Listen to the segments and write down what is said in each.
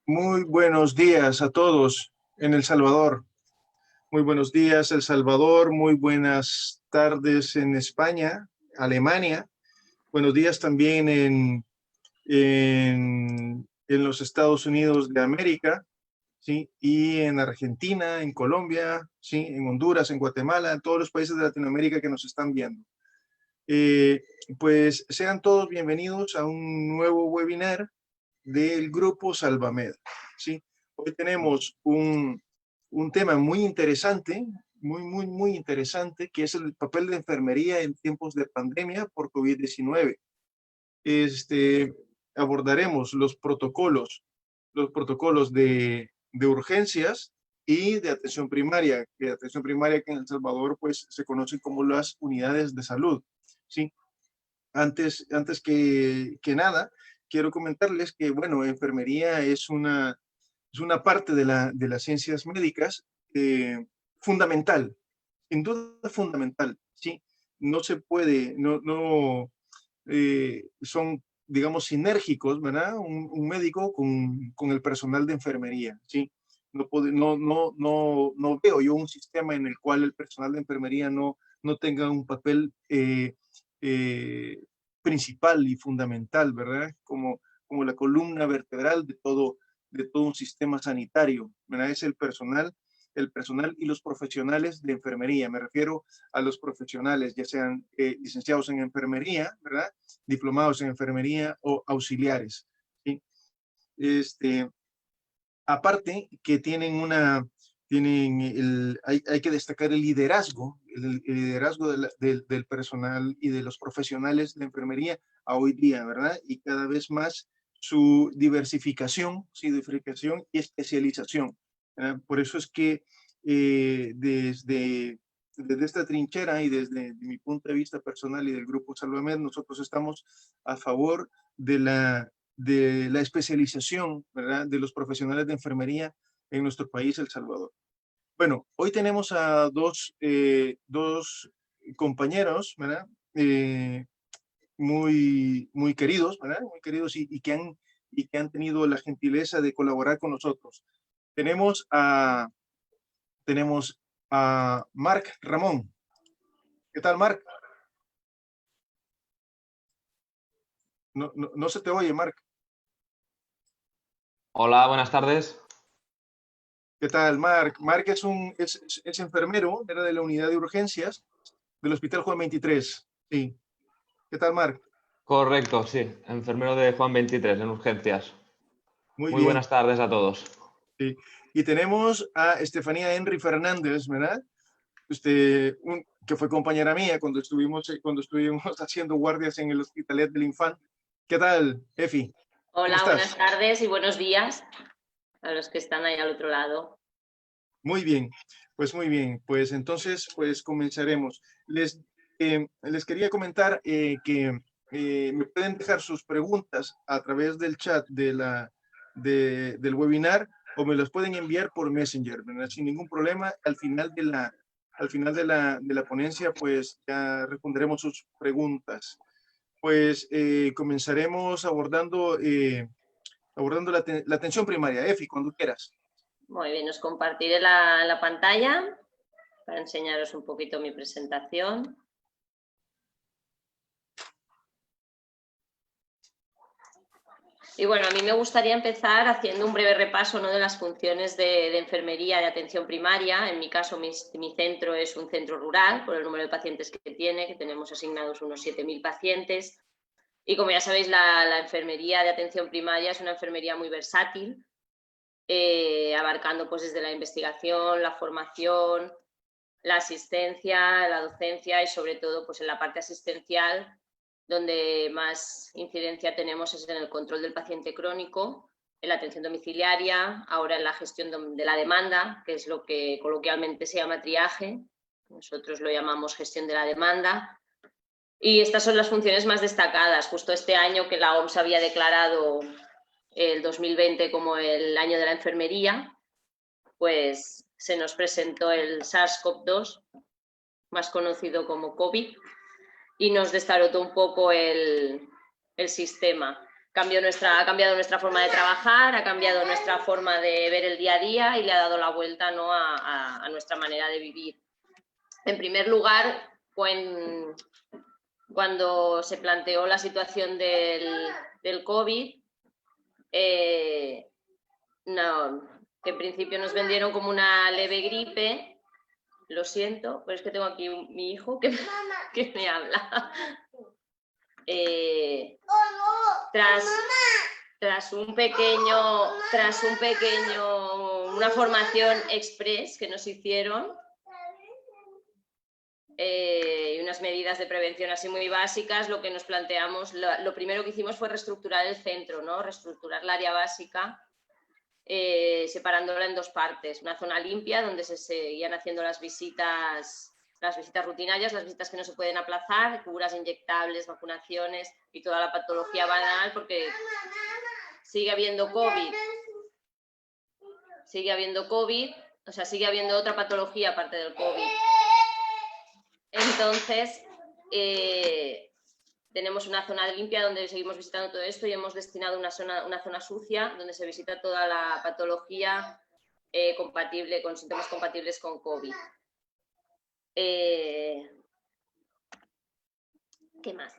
Muy buenos días a todos en El Salvador. Muy buenos días, El Salvador. Muy buenas tardes en España, Alemania. Buenos días también en los Estados Unidos de América, ¿sí? Y en Argentina, en Colombia, ¿sí? En Honduras, en Guatemala, en todos los países de Latinoamérica que nos están viendo. Eh, pues sean todos bienvenidos a un nuevo webinar del grupo Salvamed, ¿sí? Hoy tenemos un tema muy interesante, muy interesante, que es el papel de enfermería en tiempos de pandemia por COVID-19. Abordaremos los protocolos de urgencias y de atención primaria, que en El Salvador pues se conocen como las unidades de salud, ¿sí? Antes que nada, quiero comentarles que, bueno, enfermería es una parte de las ciencias médicas fundamental, sin duda fundamental, ¿sí? No se puede, son, digamos, sinérgicos, ¿verdad? Un médico con el personal de enfermería, ¿sí? No veo yo un sistema en el cual el personal de enfermería no tenga un papel eh, principal y fundamental, ¿verdad? Como la columna vertebral de todo un sistema sanitario, ¿verdad? Es el personal y los profesionales de enfermería. Me refiero a los profesionales, ya sean licenciados en enfermería, ¿verdad? Diplomados en enfermería o auxiliares, ¿sí? Este, Aparte que hay que destacar el liderazgo del personal y de los profesionales de enfermería a hoy día, ¿verdad? Y cada vez más su diversificación y especialización. Por eso es que desde esta trinchera y desde mi punto de vista personal y del Grupo Salvamed, nosotros estamos a favor de la especialización, ¿verdad?, de los profesionales de enfermería en nuestro país, El Salvador. Bueno, hoy tenemos a dos compañeros, ¿verdad? Muy queridos, ¿verdad? Muy queridos y que han tenido la gentileza de colaborar con nosotros. Tenemos a, tenemos a Marc Ramón. ¿Qué tal, Marc? No se te oye, Marc. Hola, buenas tardes. ¿Qué tal, Marc? Marc es enfermero, era de la unidad de urgencias del Hospital Juan 23. Sí. ¿Qué tal, Marc? Correcto, sí, enfermero de Juan 23 en urgencias. Muy Muy bien. buenas tardes a todos. Sí. Y tenemos a Estefanía Henry Fernández, ¿verdad? Que fue compañera mía cuando estuvimos haciendo guardias en el Hospitalet del Infant. ¿Qué tal, Efi? ¿Cómo Hola, buenas estás? tardes y buenos días a los que están ahí al otro lado. Muy bien, pues muy bien. Pues entonces, pues comenzaremos. Les quería comentar que me pueden dejar sus preguntas a través del chat del webinar o me las pueden enviar por Messenger, ¿verdad? Sin ningún problema. Al final de la ponencia, pues ya responderemos sus preguntas. Pues comenzaremos abordando la atención primaria. Efi, cuando quieras. Muy bien, os compartiré la pantalla para enseñaros un poquito mi presentación. Y bueno, a mí me gustaría empezar haciendo un breve repaso, ¿no?, de las funciones de enfermería de atención primaria. En mi caso, mi centro es un centro rural, por el número de pacientes que tiene, que tenemos asignados unos 7.000 pacientes. Y como ya sabéis, la enfermería de atención primaria es una enfermería muy versátil, abarcando pues desde la investigación, la formación, la asistencia, la docencia y sobre todo pues en la parte asistencial, donde más incidencia tenemos es en el control del paciente crónico, en la atención domiciliaria, ahora en la gestión de la demanda, que es lo que coloquialmente se llama triaje, nosotros lo llamamos gestión de la demanda. Y estas son las funciones más destacadas. Justo este año que la OMS había declarado el 2020 como el año de la enfermería, pues se nos presentó el SARS-CoV-2, más conocido como COVID, y nos destarotó un poco el sistema. ha cambiado nuestra forma de trabajar, ha cambiado nuestra forma de ver el día a día y le ha dado la vuelta, ¿no?, a nuestra manera de vivir. En primer lugar, cuando se planteó la situación del COVID, no, que en principio nos vendieron como una leve gripe. Lo siento, pero es que tengo aquí mi hijo que me habla. Tras una formación express que nos hicieron y unas medidas de prevención así muy básicas, lo que nos planteamos, lo primero que hicimos fue reestructurar el centro, ¿no? Reestructurar el área básica, separándola en dos partes. Una zona limpia donde se seguían haciendo las visitas rutinarias, las visitas que no se pueden aplazar, curas inyectables, vacunaciones y toda la patología banal, porque sigue habiendo COVID, o sea, sigue habiendo otra patología aparte del COVID. Entonces, tenemos una zona limpia donde seguimos visitando todo esto y hemos destinado una zona sucia donde se visita toda la patología compatible, con síntomas compatibles con COVID. ¿Qué más?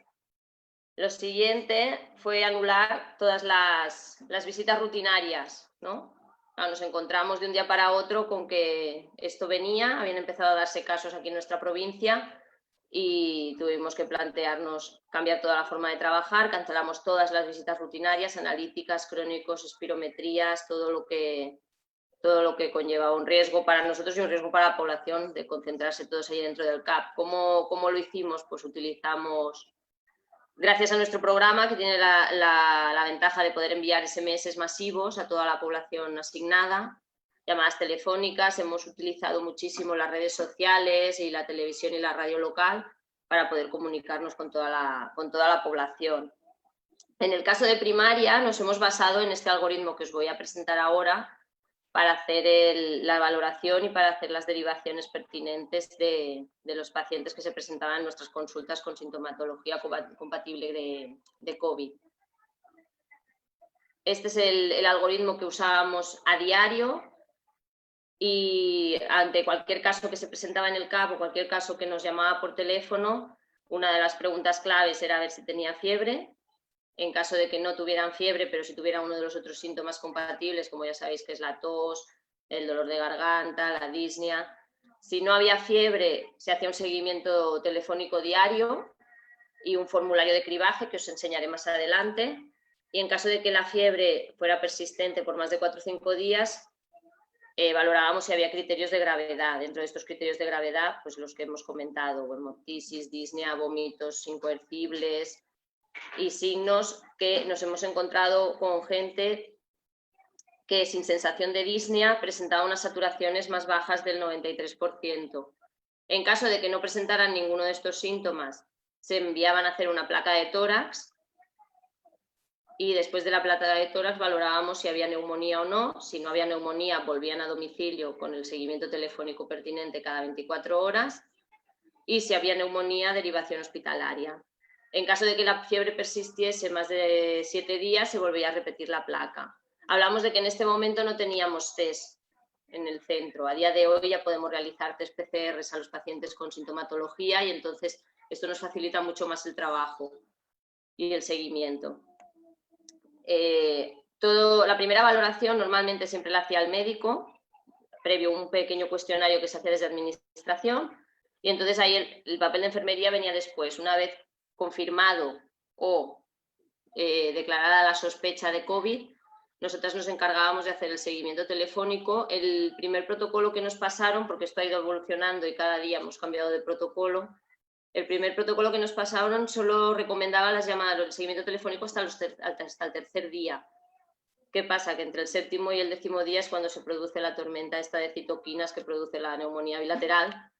Lo siguiente fue anular todas las visitas rutinarias, ¿no? Nos encontramos de un día para otro con que esto venía, habían empezado a darse casos aquí en nuestra provincia y tuvimos que plantearnos cambiar toda la forma de trabajar, cancelamos todas las visitas rutinarias, analíticas, crónicos, espirometrías, todo lo que conlleva un riesgo para nosotros y un riesgo para la población de concentrarse todos ahí dentro del CAP. ¿Cómo lo hicimos? Pues utilizamos, gracias a nuestro programa, que tiene la ventaja de poder enviar SMS masivos a toda la población asignada, llamadas telefónicas, hemos utilizado muchísimo las redes sociales y la televisión y la radio local para poder comunicarnos con toda la población. En el caso de primaria nos hemos basado en este algoritmo que os voy a presentar ahora para hacer la valoración y para hacer las derivaciones pertinentes de los pacientes que se presentaban en nuestras consultas con sintomatología compatible de COVID. Este es el algoritmo que usábamos a diario y ante cualquier caso que se presentaba en el CAP o cualquier caso que nos llamaba por teléfono, una de las preguntas claves era ver si tenía fiebre. En caso de que no tuvieran fiebre, pero si tuviera uno de los otros síntomas compatibles, como ya sabéis que es la tos, el dolor de garganta, la disnea. Si no había fiebre, se hacía un seguimiento telefónico diario y un formulario de cribaje que os enseñaré más adelante. Y en caso de que la fiebre fuera persistente por más de 4 o 5 días, valorábamos si había criterios de gravedad. Dentro de estos criterios de gravedad, pues los que hemos comentado, hemoptisis, disnea, vómitos incoercibles, y signos que nos hemos encontrado con gente que sin sensación de disnea presentaba unas saturaciones más bajas del 93%. En caso de que no presentaran ninguno de estos síntomas, se enviaban a hacer una placa de tórax y después de la placa de tórax valorábamos si había neumonía o no. Si no había neumonía, volvían a domicilio con el seguimiento telefónico pertinente cada 24 horas y si había neumonía, derivación hospitalaria. En caso de que la fiebre persistiese más de 7 días, se volvía a repetir la placa. Hablamos de que en este momento no teníamos test en el centro. A día de hoy ya podemos realizar test PCRs a los pacientes con sintomatología y entonces esto nos facilita mucho más el trabajo y el seguimiento. La primera valoración normalmente siempre la hacía el médico, previo a un pequeño cuestionario que se hace desde administración, y entonces ahí el papel de enfermería venía después. Una vez confirmado o declarada la sospecha de COVID, nosotras nos encargábamos de hacer el seguimiento telefónico. El primer protocolo que nos pasaron, porque esto ha ido evolucionando y cada día hemos cambiado de protocolo, el primer protocolo que nos pasaron solo recomendaba las llamadas, el seguimiento telefónico hasta el tercer día. ¿Qué pasa? Que entre el 7º y el 10º día es cuando se produce la tormenta esta de citoquinas que produce la neumonía bilateral.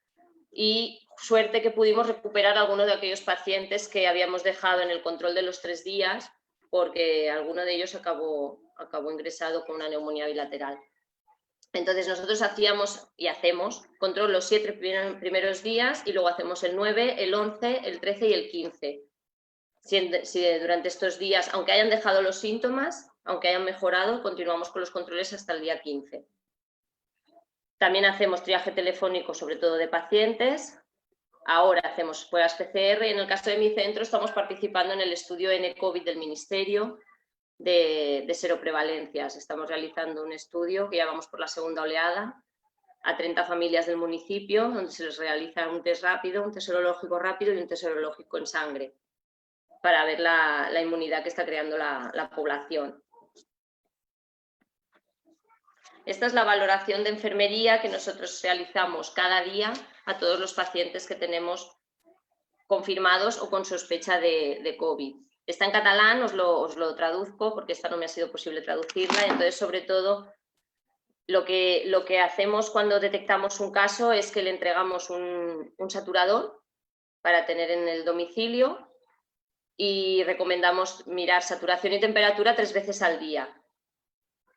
Y suerte que pudimos recuperar algunos de aquellos pacientes que habíamos dejado en el control de los 3 días, porque alguno de ellos acabó ingresado con una neumonía bilateral. Entonces nosotros hacíamos y hacemos control los 7 primeros días y luego hacemos el 9, el 11, el 13 y el 15. si durante estos días, aunque hayan dejado los síntomas, aunque hayan mejorado, continuamos con los controles hasta el día 15. También hacemos triaje telefónico, sobre todo de pacientes. Ahora hacemos pruebas PCR. En el caso de mi centro estamos participando en el estudio N-COVID del Ministerio de seroprevalencias. Estamos realizando un estudio que ya vamos por la segunda oleada a 30 familias del municipio, donde se les realiza un test rápido, un test serológico rápido y un test serológico en sangre para ver la inmunidad que está creando la población. Esta es la valoración de enfermería que nosotros realizamos cada día a todos los pacientes que tenemos confirmados o con sospecha de COVID. Está en catalán, os lo traduzco porque esta no me ha sido posible traducirla. Entonces, sobre todo, lo que hacemos cuando detectamos un caso es que le entregamos un saturador para tener en el domicilio y recomendamos mirar saturación y temperatura 3 veces al día.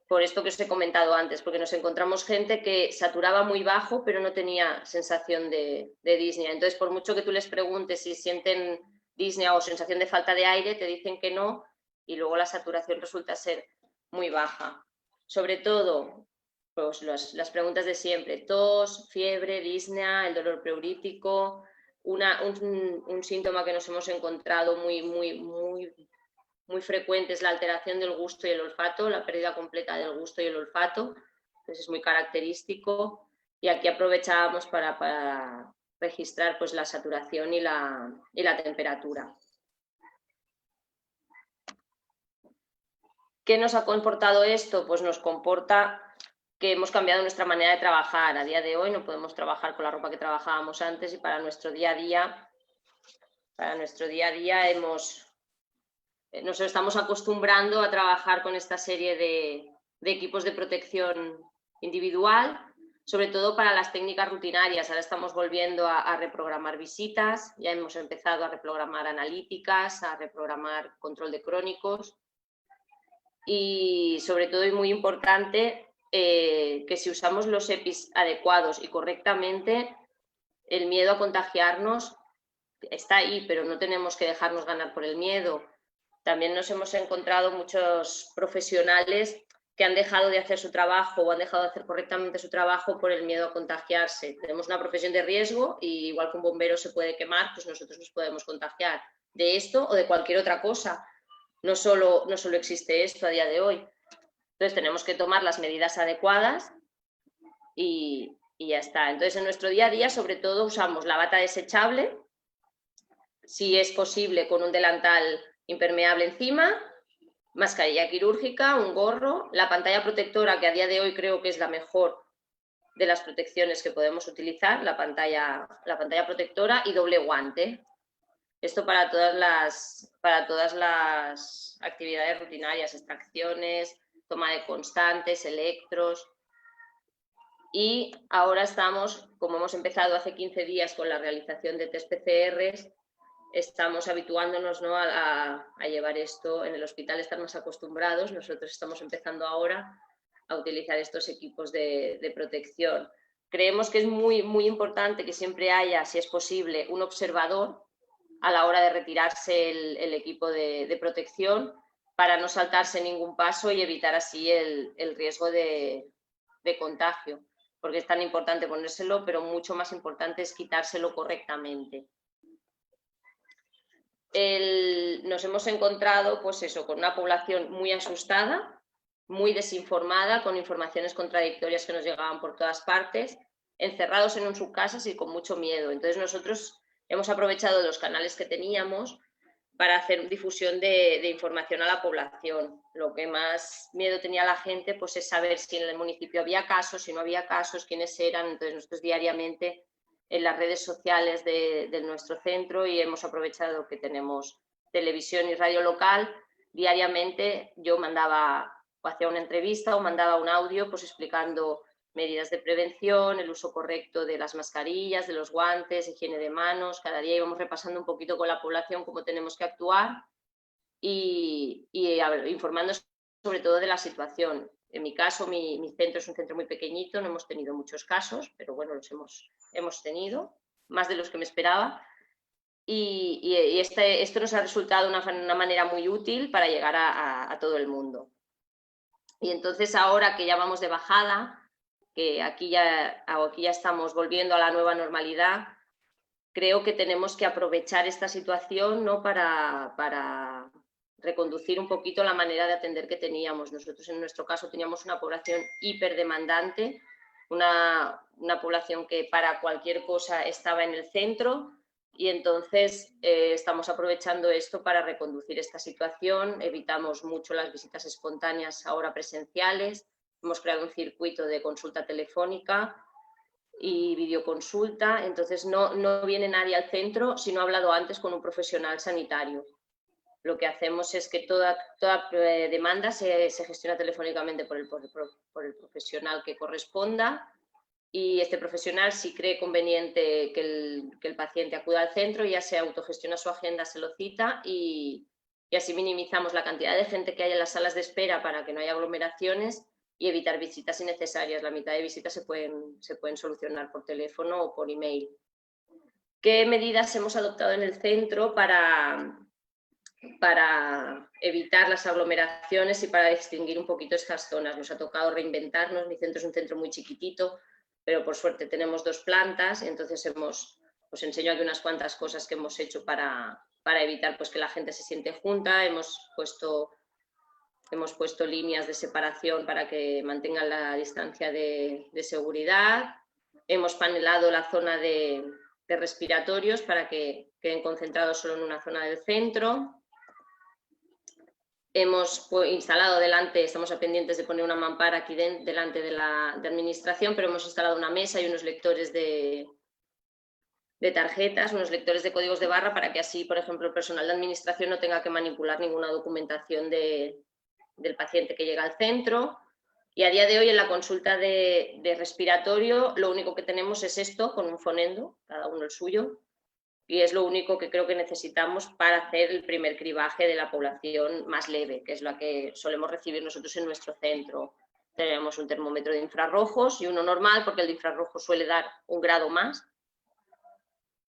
Por esto que os he comentado antes, porque nos encontramos gente que saturaba muy bajo pero no tenía sensación de disnea. Entonces, por mucho que tú les preguntes si sienten disnea o sensación de falta de aire, te dicen que no y luego la saturación resulta ser muy baja. Sobre todo, pues las preguntas de siempre: tos, fiebre, disnea, el dolor pleurítico. Un síntoma que nos hemos encontrado muy frecuente es la alteración del gusto y el olfato, la pérdida completa del gusto y el olfato. Entonces es muy característico y aquí aprovechábamos para registrar pues la saturación y la temperatura. ¿Qué nos ha comportado esto? Pues nos comporta que hemos cambiado nuestra manera de trabajar. A día de hoy no podemos trabajar con la ropa que trabajábamos antes y para nuestro día a día nos estamos acostumbrando a trabajar con esta serie de equipos de protección individual, sobre todo para las técnicas rutinarias. Ahora estamos volviendo a reprogramar visitas, ya hemos empezado a reprogramar analíticas, a reprogramar control de crónicos y sobre todo, y muy importante, que si usamos los EPIs adecuados y correctamente, el miedo a contagiarnos está ahí, pero no tenemos que dejarnos ganar por el miedo. También nos hemos encontrado muchos profesionales que han dejado de hacer su trabajo o han dejado de hacer correctamente su trabajo por el miedo a contagiarse. Tenemos una profesión de riesgo y igual que un bombero se puede quemar, pues nosotros nos podemos contagiar de esto o de cualquier otra cosa. No solo existe esto a día de hoy. Entonces tenemos que tomar las medidas adecuadas y ya está. Entonces en nuestro día a día sobre todo usamos la bata desechable, si es posible con un delantal impermeable encima, mascarilla quirúrgica, un gorro, la pantalla protectora, que a día de hoy creo que es la mejor de las protecciones que podemos utilizar, la pantalla protectora y doble guante. Esto para todas las actividades rutinarias, extracciones, toma de constantes, electros. Y ahora estamos, como hemos empezado hace 15 días con la realización de test PCRs, estamos habituándonos, ¿no?, a llevar esto en el hospital, están más acostumbrados. Nosotros estamos empezando ahora a utilizar estos equipos de protección. Creemos que es muy importante que siempre haya, si es posible, un observador a la hora de retirarse el equipo de protección para no saltarse ningún paso y evitar así el riesgo de contagio, porque es tan importante ponérselo, pero mucho más importante es quitárselo correctamente. Nos hemos encontrado, pues eso, con una población muy asustada, muy desinformada, con informaciones contradictorias que nos llegaban por todas partes, encerrados en sus casas y con mucho miedo. Entonces nosotros hemos aprovechado los canales que teníamos para hacer difusión de información a la población. Lo que más miedo tenía la gente pues es saber si en el municipio había casos, si no había casos, quiénes eran. Entonces nosotros diariamente en las redes sociales de nuestro centro, y hemos aprovechado que tenemos televisión y radio local, diariamente yo mandaba o hacía una entrevista o mandaba un audio pues explicando medidas de prevención, el uso correcto de las mascarillas, de los guantes, higiene de manos. Cada día íbamos repasando un poquito con la población cómo tenemos que actuar y informando sobre todo de la situación. En mi caso, mi centro es un centro muy pequeñito, no hemos tenido muchos casos, pero bueno, los hemos tenido, más de los que me esperaba. y esto nos ha resultado una manera muy útil para llegar a todo el mundo. Y entonces ahora que ya vamos de bajada, que aquí ya estamos volviendo a la nueva normalidad, creo que tenemos que aprovechar esta situación, ¿no?, para reconducir un poquito la manera de atender que teníamos. Nosotros en nuestro caso teníamos una población hiperdemandante, una población que para cualquier cosa estaba en el centro, y entonces estamos aprovechando esto para reconducir esta situación. Evitamos mucho las visitas espontáneas ahora presenciales, hemos creado un circuito de consulta telefónica y videoconsulta, entonces no viene nadie al centro si no ha hablado antes con un profesional sanitario. Lo que hacemos es que toda demanda se gestiona telefónicamente por el profesional que corresponda, y este profesional, si cree conveniente que el paciente acuda al centro, ya se autogestiona su agenda, se lo cita, y así minimizamos la cantidad de gente que hay en las salas de espera para que no haya aglomeraciones y evitar visitas innecesarias. La mitad de visitas se pueden solucionar por teléfono o por email. ¿Qué medidas hemos adoptado en el centro para evitar las aglomeraciones y para distinguir un poquito estas zonas? Nos ha tocado reinventarnos. Mi centro es un centro muy chiquitito, pero por suerte tenemos 2 plantas, entonces os enseño aquí unas cuantas cosas que hemos hecho para evitar pues que la gente se siente junta. Hemos puesto líneas de separación para que mantengan la distancia de seguridad. Hemos panelado la zona de respiratorios para que queden concentrados solo en una zona del centro. Hemos instalado delante, estamos pendientes de poner una mampara aquí delante de administración, pero hemos instalado una mesa y unos lectores de tarjetas, unos lectores de códigos de barra, para que así, por ejemplo, el personal de administración no tenga que manipular ninguna documentación del paciente que llega al centro. Y a día de hoy en la consulta de respiratorio lo único que tenemos es esto, con un fonendo, cada uno el suyo, y es lo único que creo que necesitamos para hacer el primer cribaje de la población más leve, que es la que solemos recibir nosotros en nuestro centro. Tenemos un termómetro de infrarrojos y uno normal, porque el de infrarrojo suele dar un grado más,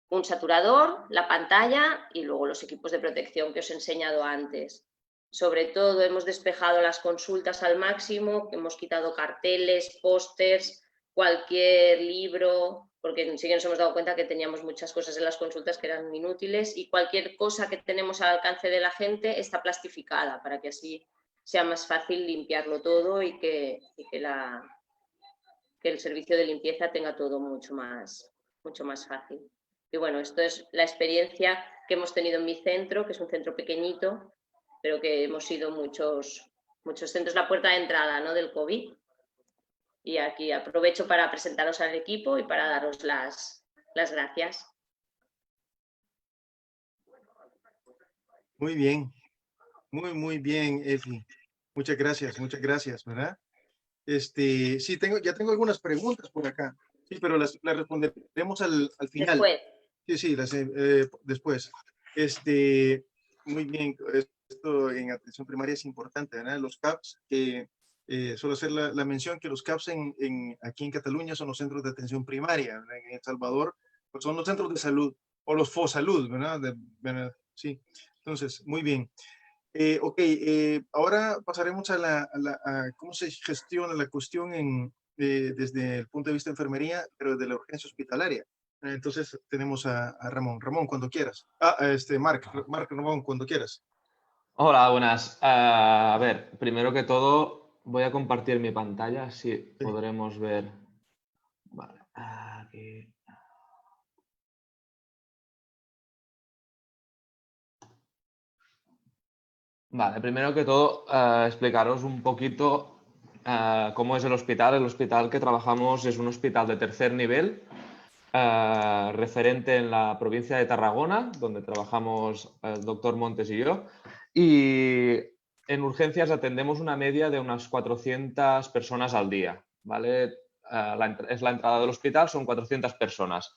un saturador, la pantalla y luego los equipos de protección que os he enseñado antes. Sobre todo hemos despejado las consultas al máximo, hemos quitado carteles, pósters, cualquier libro, porque sí que nos hemos dado cuenta que teníamos muchas cosas en las consultas que eran inútiles, y cualquier cosa que tenemos al alcance de la gente está plastificada para que así sea más fácil limpiarlo todo y que el servicio de limpieza tenga todo mucho más fácil. Y bueno, esto es la experiencia que hemos tenido en mi centro, que es un centro pequeñito, pero que hemos ido muchos centros, la puerta de entrada, ¿no?, del COVID. Y aquí aprovecho para presentaros al equipo y para daros las gracias. Muy bien, muy bien, Efi. Muchas gracias, ¿verdad? Sí, ya tengo algunas preguntas por acá. Sí, pero las responderemos al final. Después. Sí, después. Muy bien, esto en atención primaria es importante, ¿verdad? Los CAPS, suelo hacer la mención que los CAPS aquí en Cataluña son los centros de atención primaria, ¿verdad? En El Salvador pues son los centros de salud o los FOSalud, ¿verdad? Sí, entonces, muy bien. Ok, ahora pasaremos a cómo se gestiona la cuestión desde el punto de vista de enfermería, pero desde la urgencia hospitalaria. Entonces tenemos a Ramón. Ramón, cuando quieras. Marc, Ramón, cuando quieras. Hola, buenas. A ver, primero que todo voy a compartir mi pantalla, así podremos ver. Vale, aquí. Vale, primero que todo explicaros un poquito cómo es el hospital. El hospital que trabajamos es un hospital de tercer nivel, referente en la provincia de Tarragona, donde trabajamos el doctor Montes y yo. Y en urgencias atendemos una media de unas 400 personas al día, ¿vale? Es la entrada del hospital, son 400 personas.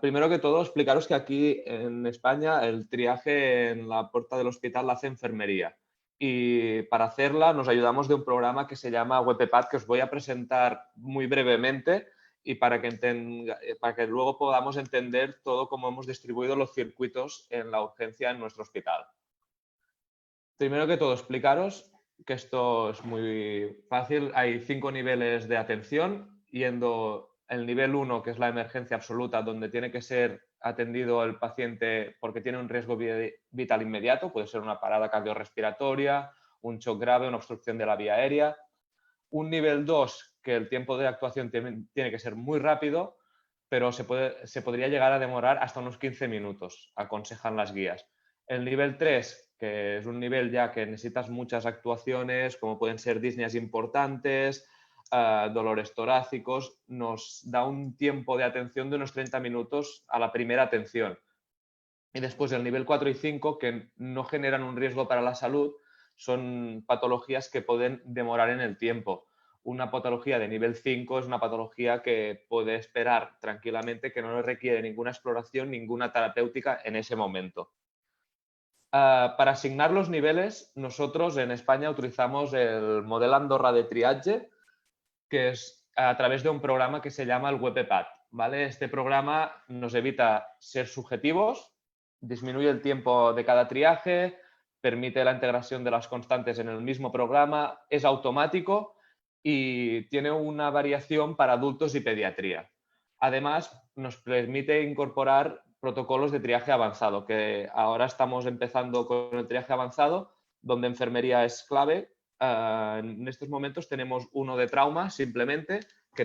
Primero que todo, explicaros que aquí en España el triaje en la puerta del hospital la hace enfermería. Y para hacerla nos ayudamos de un programa que se llama WPPAD, que os voy a presentar muy brevemente y para que luego podamos entender todo cómo hemos distribuido los circuitos en la urgencia en nuestro hospital. Primero que todo, explicaros que esto es muy fácil. Hay 5 niveles de atención, yendo el nivel 1, que es la emergencia absoluta, donde tiene que ser atendido el paciente porque tiene un riesgo vital inmediato, puede ser una parada cardiorrespiratoria, un shock grave, una obstrucción de la vía aérea. Un nivel 2, que el tiempo de actuación tiene que ser muy rápido, pero se podría llegar a demorar hasta unos 15 minutos, aconsejan las guías. El nivel 3, que es un nivel ya que necesitas muchas actuaciones, como pueden ser disneas importantes, dolores torácicos, nos da un tiempo de atención de unos 30 minutos a la primera atención. Y después el nivel 4 y 5, que no generan un riesgo para la salud, son patologías que pueden demorar en el tiempo. Una patología de nivel 5 es una patología que puede esperar tranquilamente, que no requiere ninguna exploración, ninguna terapéutica en ese momento. Para asignar los niveles, nosotros en España utilizamos el modelo Andorra de triatge, que es a través de un programa que se llama el WebPad, ¿vale? Este programa nos evita ser subjetivos, disminuye el tiempo de cada triaje, permite la integración de las constantes en el mismo programa, es automático y tiene una variación para adultos y pediatría. Además, nos permite incorporar protocolos de triaje avanzado, que ahora estamos empezando con el triaje avanzado, donde enfermería es clave. En estos momentos tenemos uno de trauma, simplemente, que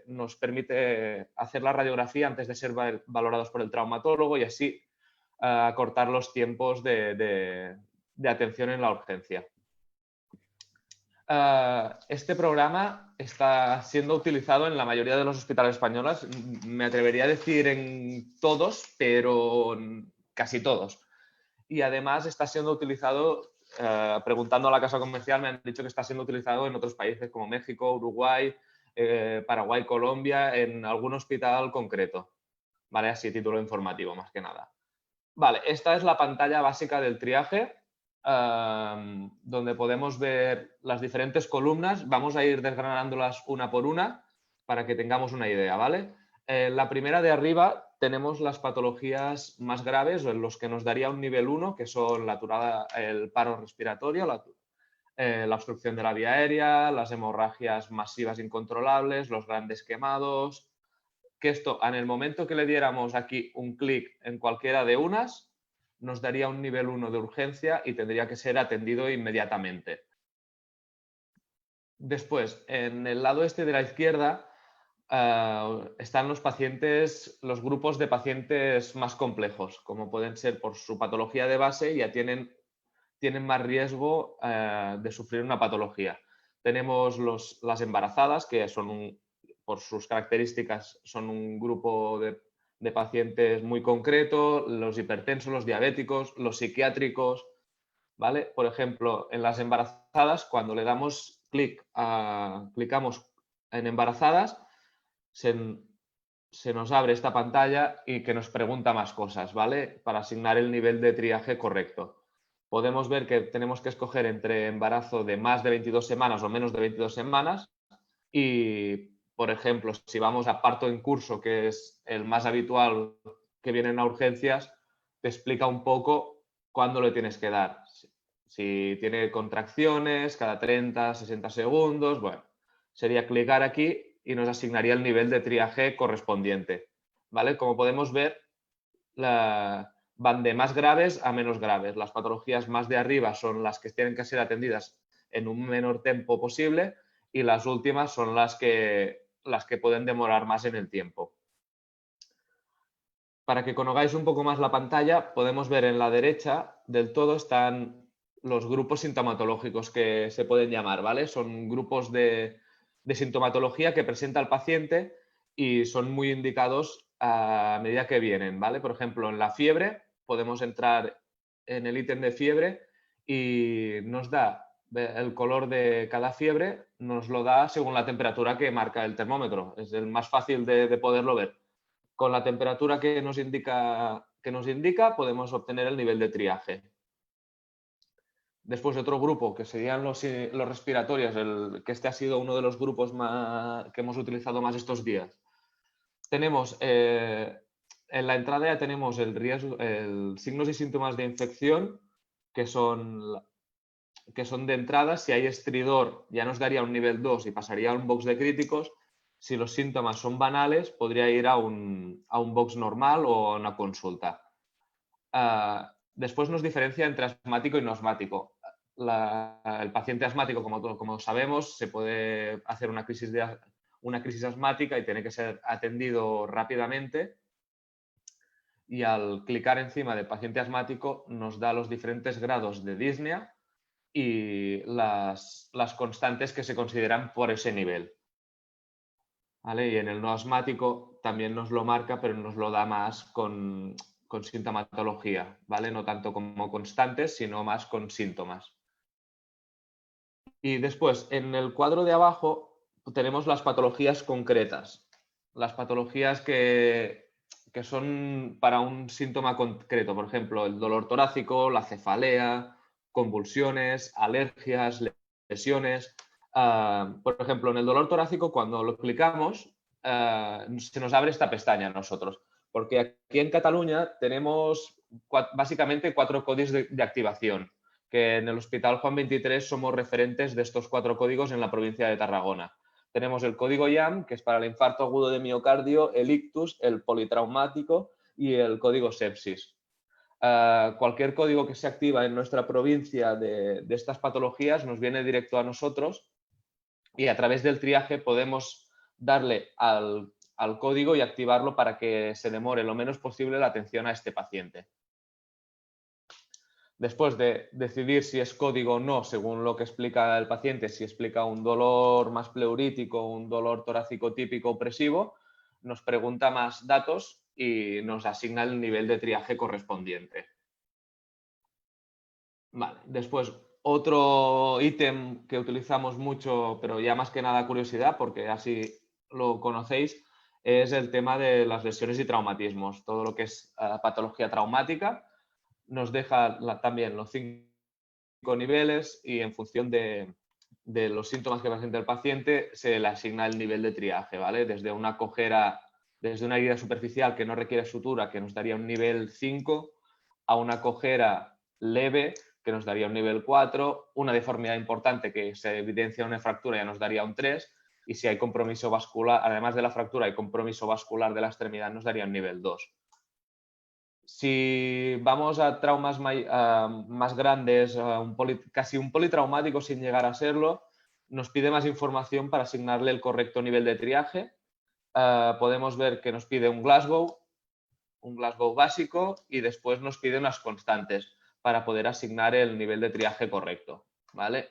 nos permite hacer la radiografía antes de ser valorados por el traumatólogo y así acortar los tiempos de atención en la urgencia. Este programa está siendo utilizado en la mayoría de los hospitales españoles, me atrevería a decir en todos, pero casi todos. Y además está siendo utilizado, preguntando a la casa comercial, me han dicho que está siendo utilizado en otros países como México, Uruguay, Paraguay, Colombia, en algún hospital concreto. ¿Vale? Así, título informativo, más que nada. Vale, esta es la pantalla básica del triaje, donde podemos ver las diferentes columnas. Vamos a ir desgranándolas una por una para que tengamos una idea, ¿vale? La primera de arriba tenemos las patologías más graves, o en los que nos daría un nivel 1, que son el paro respiratorio, la obstrucción de la vía aérea, las hemorragias masivas incontrolables, los grandes quemados, que esto, en el momento que le diéramos aquí un clic en cualquiera de unas, nos daría un nivel 1 de urgencia y tendría que ser atendido inmediatamente. Después, en el lado este de la izquierda, están los grupos de pacientes más complejos, como pueden ser por su patología de base, ya tienen más riesgo de sufrir una patología. Tenemos las embarazadas, que son por sus características son un grupo de pacientes muy concreto, los hipertensos, los diabéticos, los psiquiátricos, ¿vale? Por ejemplo, en las embarazadas, cuando le damos clicamos en embarazadas, se nos abre esta pantalla y que nos pregunta más cosas, ¿vale? Para asignar el nivel de triaje correcto. Podemos ver que tenemos que escoger entre embarazo de más de 22 semanas o menos de 22 semanas y, por ejemplo, si vamos a parto en curso, que es el más habitual que vienen a urgencias, te explica un poco cuándo le tienes que dar. Si tiene contracciones cada 30, 60 segundos, bueno, sería clicar aquí y nos asignaría el nivel de triaje correspondiente, ¿vale? Como podemos ver, van de más graves a menos graves. Las patologías más de arriba son las que tienen que ser atendidas en un menor tiempo posible y las últimas son las que pueden demorar más en el tiempo. Para que conozcáis un poco más la pantalla, podemos ver en la derecha del todo están los grupos sintomatológicos que se pueden llamar, ¿vale? Son grupos de sintomatología que presenta el paciente y son muy indicados a medida que vienen, ¿vale? Por ejemplo, en la fiebre podemos entrar en el ítem de fiebre y nos da el color de cada fiebre, nos lo da según la temperatura que marca el termómetro. Es el más fácil de poderlo ver. Con la temperatura que nos indica podemos obtener el nivel de triaje. Después otro grupo que serían los respiratorios, que este ha sido uno de los grupos que hemos utilizado más estos días. Tenemos, en la entrada ya tenemos signos y síntomas de infección, que son de entrada. Si hay estridor ya nos daría un nivel 2 y pasaría a un box de críticos. Si los síntomas son banales, podría ir a un box normal o a una consulta. Después nos diferencia entre asmático y no asmático. El paciente asmático, como sabemos, se puede hacer una crisis asmática y tiene que ser atendido rápidamente. Y al clicar encima del paciente asmático nos da los diferentes grados de disnea y las constantes que se consideran por ese nivel. ¿Vale? Y en el no asmático también nos lo marca, pero nos lo da más con sintomatología, ¿vale? No tanto como constantes, sino más con síntomas. Y después, en el cuadro de abajo, tenemos las patologías concretas. Las patologías que son para un síntoma concreto. Por ejemplo, el dolor torácico, la cefalea, convulsiones, alergias, lesiones. Por ejemplo, en el dolor torácico, cuando lo clicamos, se nos abre esta pestaña a nosotros. Porque aquí en Cataluña tenemos básicamente 4 códigos de activación, que en el Hospital Juan 23 somos referentes de estos 4 códigos en la provincia de Tarragona. Tenemos el código IAM, que es para el infarto agudo de miocardio, el ictus, el politraumático y el código sepsis. Cualquier código que se activa en nuestra provincia de estas patologías nos viene directo a nosotros y a través del triaje podemos darle al código y activarlo para que se demore lo menos posible la atención a este paciente. Después de decidir si es código o no, según lo que explica el paciente, si explica un dolor más pleurítico, un dolor torácico típico opresivo, nos pregunta más datos y nos asigna el nivel de triaje correspondiente. Vale. Después, otro ítem que utilizamos mucho, pero ya más que nada curiosidad, porque así lo conocéis, es el tema de las lesiones y traumatismos. Todo lo que es patología traumática nos deja también los 5 niveles y en función de los síntomas que presenta el paciente se le asigna el nivel de triaje, ¿vale? Desde una cojera, desde una herida superficial que no requiere sutura, que nos daría un nivel 5, a una cojera leve, que nos daría un nivel 4, una deformidad importante que se evidencia en una fractura ya nos daría un 3, y si hay compromiso vascular, además de la fractura, hay compromiso vascular de la extremidad, nos daría un nivel 2. Si vamos a traumas más grandes, casi un politraumático sin llegar a serlo, nos pide más información para asignarle el correcto nivel de triaje. Podemos ver que nos pide un Glasgow básico y después nos pide unas constantes para poder asignar el nivel de triaje correcto, ¿vale?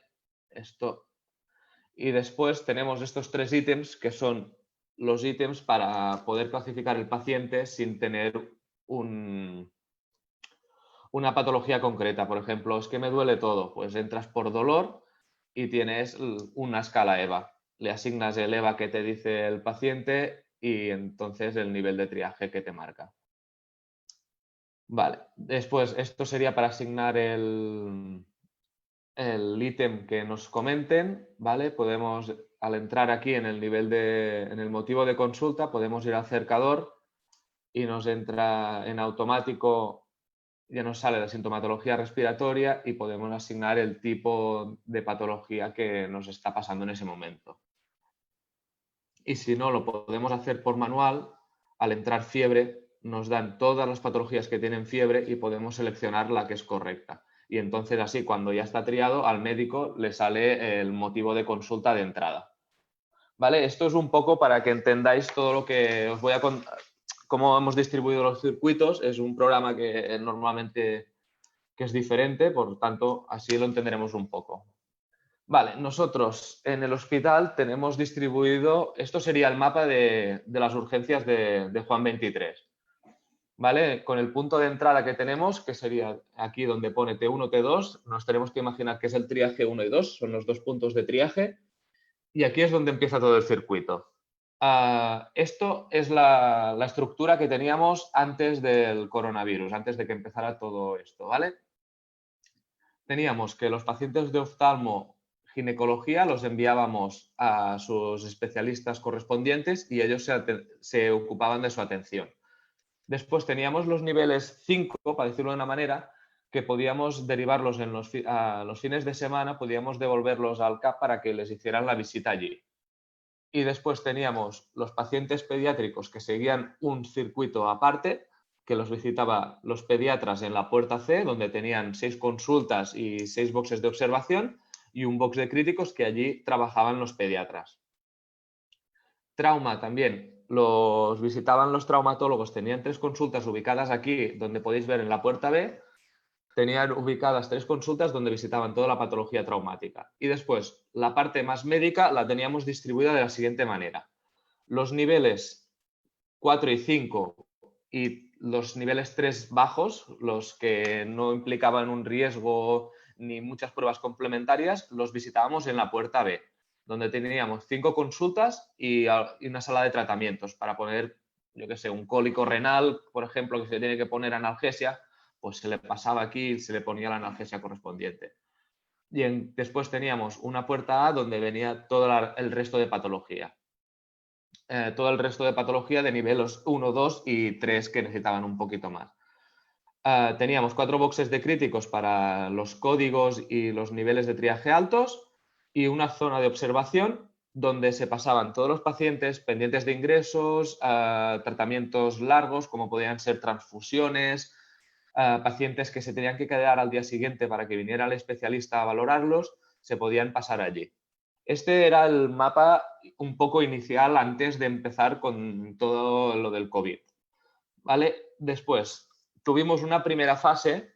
Y después tenemos estos 3 ítems que son los ítems para poder clasificar el paciente sin tener una patología concreta. Por ejemplo, es que me duele todo. Pues entras por dolor y tienes una escala EVA. Le asignas el EVA que te dice el paciente y entonces el nivel de triaje que te marca. Vale, después esto sería para asignar el ítem que nos comenten, ¿vale? Podemos, al entrar aquí en el nivel en el motivo de consulta, podemos ir al cercador y nos entra en automático, ya nos sale la sintomatología respiratoria y podemos asignar el tipo de patología que nos está pasando en ese momento. Y si no, lo podemos hacer por manual. Al entrar fiebre, nos dan todas las patologías que tienen fiebre y podemos seleccionar la que es correcta. Y entonces así, cuando ya está triado, al médico le sale el motivo de consulta de entrada. ¿Vale? Esto es un poco para que entendáis todo lo que os voy a contar, cómo hemos distribuido los circuitos. Es un programa que normalmente es diferente, por tanto, así lo entenderemos un poco. Vale, nosotros en el hospital tenemos distribuido, esto sería el mapa de las urgencias de Juan 23. ¿Vale? Con el punto de entrada que tenemos, que sería aquí donde pone T1, T2, nos tenemos que imaginar que es el triaje 1 y 2, son los 2 puntos de triaje, y aquí es donde empieza todo el circuito. Esto es la estructura que teníamos antes del coronavirus, antes de que empezara todo esto, ¿vale? teníamos que los pacientes de oftalmo, ginecología, los enviábamos a sus especialistas correspondientes y ellos se ocupaban de su atención. Después teníamos los niveles 5, para decirlo de una manera, que podíamos derivarlos a los fines de semana, podíamos devolverlos al CAP para que les hicieran la visita allí. Y después teníamos los pacientes pediátricos que seguían un circuito aparte, que los visitaba los pediatras en la puerta C, donde tenían 6 consultas y 6 boxes de observación, y un box de críticos que allí trabajaban los pediatras. Trauma también, los visitaban los traumatólogos, tenían 3 consultas ubicadas aquí, donde podéis ver en la puerta B, tenían ubicadas 3 consultas donde visitaban toda la patología traumática. Y después, la parte más médica la teníamos distribuida de la siguiente manera. Los niveles 4 y 5 y los niveles 3 bajos, los que no implicaban un riesgo ni muchas pruebas complementarias, los visitábamos en la puerta B, donde teníamos 5 consultas y una sala de tratamientos para poner, yo qué sé, un cólico renal, por ejemplo, que se tiene que poner analgesia, pues se le pasaba aquí y se le ponía la analgesia correspondiente. Y después teníamos una puerta A donde venía todo el resto de patología. Todo el resto de patología de niveles 1, 2 y 3 que necesitaban un poquito más. Teníamos 4 boxes de críticos para los códigos y los niveles de triaje altos y una zona de observación donde se pasaban todos los pacientes pendientes de ingresos, tratamientos largos como podían ser transfusiones, pacientes que se tenían que quedar al día siguiente para que viniera el especialista a valorarlos, se podían pasar allí. Este era el mapa un poco inicial antes de empezar con todo lo del COVID. ¿Vale? Después tuvimos una primera fase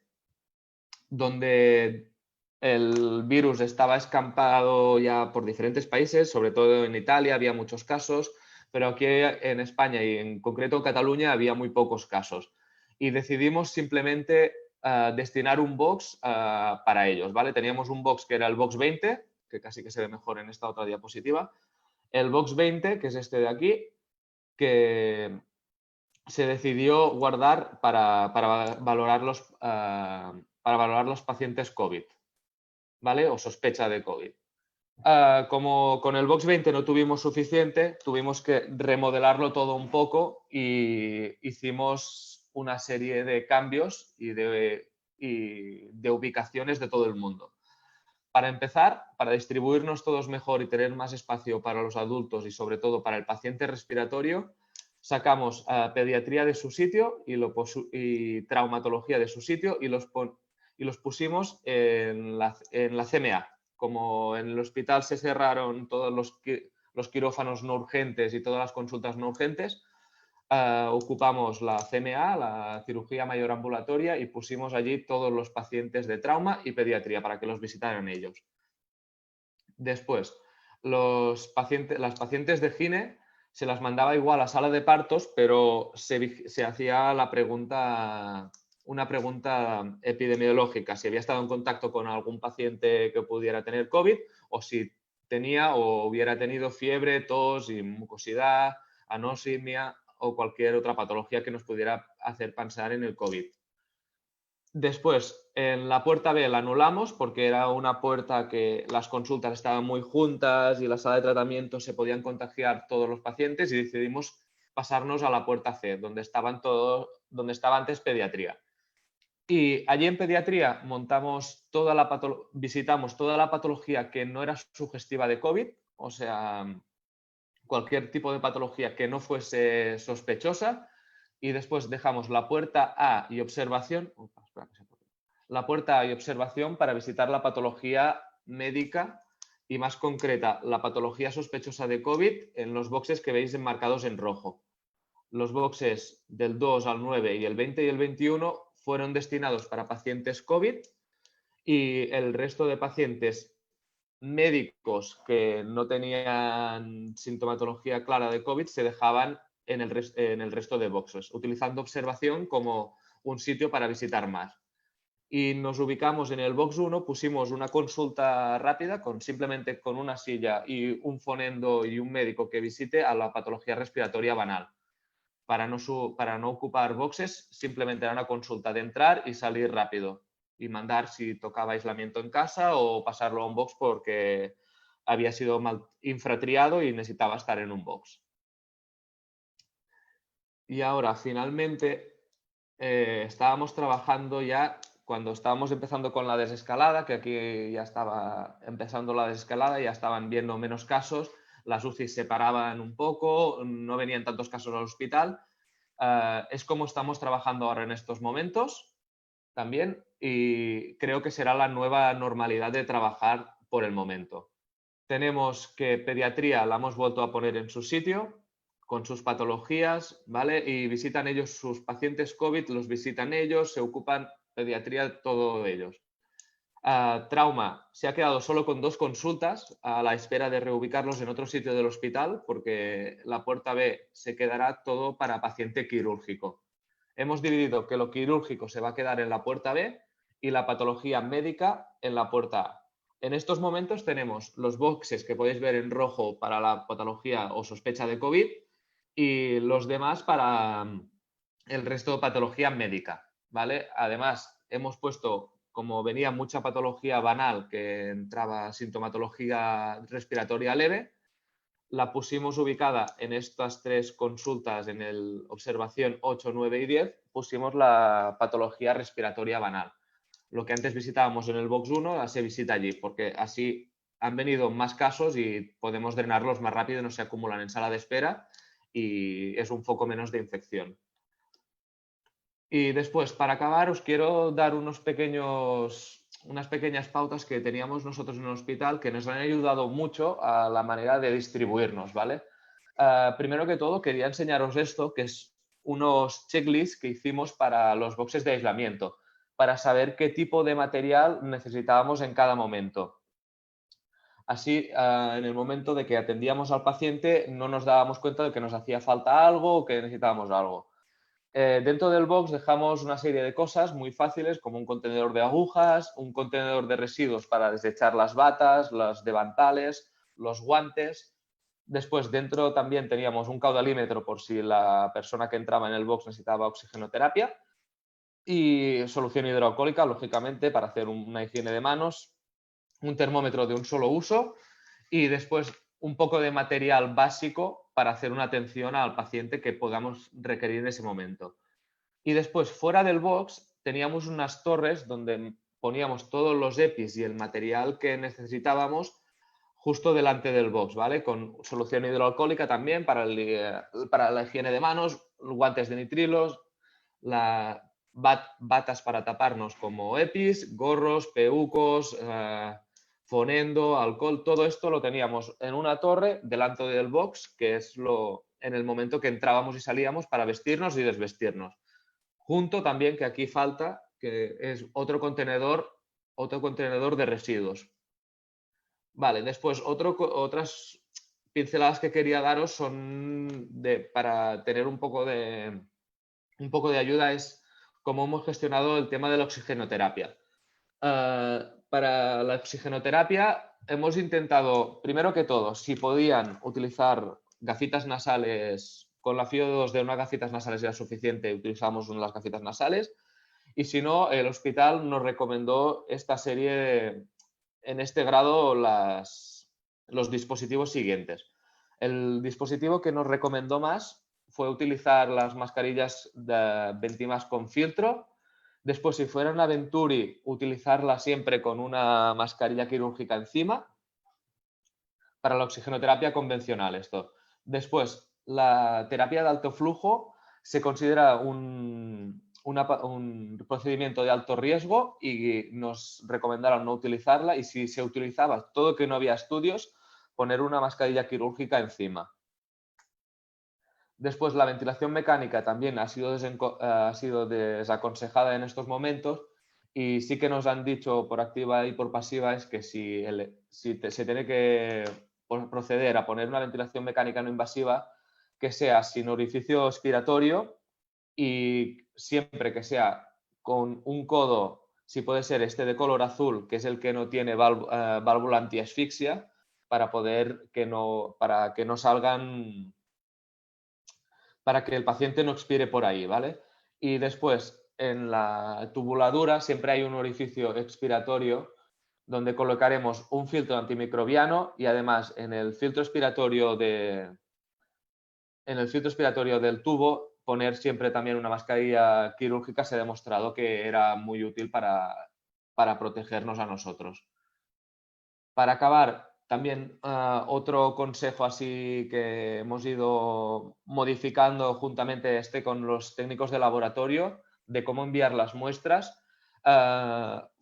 donde el virus estaba escampado ya por diferentes países, sobre todo en Italia había muchos casos, pero aquí en España y en concreto en Cataluña había muy pocos casos. Y decidimos simplemente destinar un box para ellos, ¿vale? Teníamos un box que era el box 20, que casi que se ve mejor en esta otra diapositiva. El box 20, que es este de aquí, que se decidió guardar para valorar los pacientes COVID, ¿vale? O sospecha de COVID. Como con el box 20 no tuvimos suficiente, tuvimos que remodelarlo todo un poco y hicimos una serie de cambios y de ubicaciones de todo el mundo. Para empezar, para distribuirnos todos mejor y tener más espacio para los adultos y sobre todo para el paciente respiratorio, sacamos pediatría de su sitio y traumatología de su sitio y los pusimos en la CMA. Como en el hospital se cerraron todos los quirófanos no urgentes y todas las consultas no urgentes, ocupamos la CMA, la cirugía mayor ambulatoria, y pusimos allí todos los pacientes de trauma y pediatría para que los visitaran ellos. Después, las pacientes de gine se las mandaba igual a sala de partos, pero se hacía una pregunta epidemiológica, si había estado en contacto con algún paciente que pudiera tener COVID o si tenía o hubiera tenido fiebre, tos y mucosidad, anoximia o cualquier otra patología que nos pudiera hacer pensar en el COVID. Después, en la puerta B la anulamos porque era una puerta que las consultas estaban muy juntas y la sala de tratamiento se podían contagiar todos los pacientes y decidimos pasarnos a la puerta C, donde estaba antes pediatría. Y allí en pediatría visitamos toda la patología que no era sugestiva de COVID, o sea, cualquier tipo de patología que no fuese sospechosa, y después dejamos la puerta A y observación, para visitar la patología médica y más concreta la patología sospechosa de COVID en los boxes que veis enmarcados en rojo. Los boxes del 2 al 9 y el 20 y el 21 fueron destinados para pacientes COVID y el resto de pacientes médicos que no tenían sintomatología clara de COVID se dejaban en el resto de boxes, utilizando observación como un sitio para visitar más. Y nos ubicamos en el box 1, pusimos una consulta rápida simplemente con una silla y un fonendo y un médico que visite a la patología respiratoria banal. Para no ocupar boxes, simplemente era una consulta de entrar y salir rápido. y mandar si tocaba aislamiento en casa o pasarlo a un box porque había sido mal infratriado y necesitaba estar en un box. Y ahora, finalmente, estábamos trabajando ya, cuando estábamos empezando con la desescalada, que aquí ya estaba empezando la desescalada, ya estaban viendo menos casos, las UCI se paraban un poco, no venían tantos casos al hospital. Es como estamos trabajando ahora en estos momentos también, y creo que será la nueva normalidad de trabajar por el momento. Tenemos que pediatría la hemos vuelto a poner en su sitio, con sus patologías, ¿vale? Y visitan ellos sus pacientes COVID, los visitan ellos, se ocupan pediatría, todo ellos. Trauma se ha quedado solo con 2 consultas a la espera de reubicarlos en otro sitio del hospital porque la puerta B se quedará todo para paciente quirúrgico. Hemos dividido que lo quirúrgico se va a quedar en la puerta B y la patología médica en la puerta A. En estos momentos tenemos los boxes que podéis ver en rojo para la patología o sospecha de COVID y los demás para el resto de patología médica, ¿vale? Además, hemos puesto, como venía mucha patología banal que entraba sintomatología respiratoria leve, la pusimos ubicada en estas 3 consultas, en el observación 8, 9 y 10, pusimos la patología respiratoria banal. Lo que antes visitábamos en el box 1 se visita allí, porque así han venido más casos y podemos drenarlos más rápido, no se acumulan en sala de espera y es un foco menos de infección. Y después, para acabar, os quiero dar unas pequeñas pautas que teníamos nosotros en el hospital que nos han ayudado mucho a la manera de distribuirnos, ¿vale? Primero que todo, quería enseñaros esto, que es unos checklists que hicimos para los boxes de aislamiento, para saber qué tipo de material necesitábamos en cada momento. Así, en el momento de que atendíamos al paciente, no nos dábamos cuenta de que nos hacía falta algo o que necesitábamos algo. Dentro del box dejamos una serie de cosas muy fáciles, como un contenedor de agujas, un contenedor de residuos para desechar las batas, los devantales, los guantes. Después, dentro también teníamos un caudalímetro por si la persona que entraba en el box necesitaba oxigenoterapia y solución hidroalcohólica, lógicamente, para hacer una higiene de manos, un termómetro de un solo uso y después un poco de material básico para hacer una atención al paciente que podamos requerir en ese momento. Y después, fuera del box, teníamos unas torres donde poníamos todos los EPIs y el material que necesitábamos justo delante del box, ¿vale? Con solución hidroalcohólica también para la higiene de manos, guantes de nitrilos, batas para taparnos como EPIs, gorros, peucos, fonendo, alcohol, todo esto lo teníamos en una torre delante del box, que es en el momento que entrábamos y salíamos para vestirnos y desvestirnos. Junto también, que aquí falta, que es otro contenedor de residuos. Vale, después otras pinceladas que quería daros son para tener un poco de ayuda, es cómo hemos gestionado el tema de la oxigenoterapia. Para la oxigenoterapia hemos intentado, primero que todo, si podían utilizar gafitas nasales, con la FIO2 de unas gafitas nasales era suficiente, utilizamos las gafitas nasales, y si no, el hospital nos recomendó esta serie, en este grado, los dispositivos siguientes. El dispositivo que nos recomendó más fue utilizar las mascarillas de Ventimas con filtro. Después, si fuera una Venturi, utilizarla siempre con una mascarilla quirúrgica encima. Para la oxigenoterapia convencional esto. Después, la terapia de alto flujo se considera un procedimiento de alto riesgo y nos recomendaron no utilizarla, y si se utilizaba, todo que no había estudios, poner una mascarilla quirúrgica encima. Después, la ventilación mecánica también ha sido desaconsejada en estos momentos, y sí que nos han dicho por activa y por pasiva es que si se tiene que proceder a poner una ventilación mecánica no invasiva, que sea sin orificio expiratorio y siempre que sea con un codo, si puede ser este de color azul, que es el que no tiene válvula antiasfixia, para que no salgan, para que el paciente no expire por ahí, ¿vale? Y después, en la tubuladura siempre hay un orificio expiratorio donde colocaremos un filtro antimicrobiano y además en el filtro expiratorio del tubo poner siempre también una mascarilla quirúrgica se ha demostrado que era muy útil para protegernos a nosotros. Para acabar, también otro consejo así que hemos ido modificando juntamente con los técnicos de laboratorio de cómo enviar las muestras.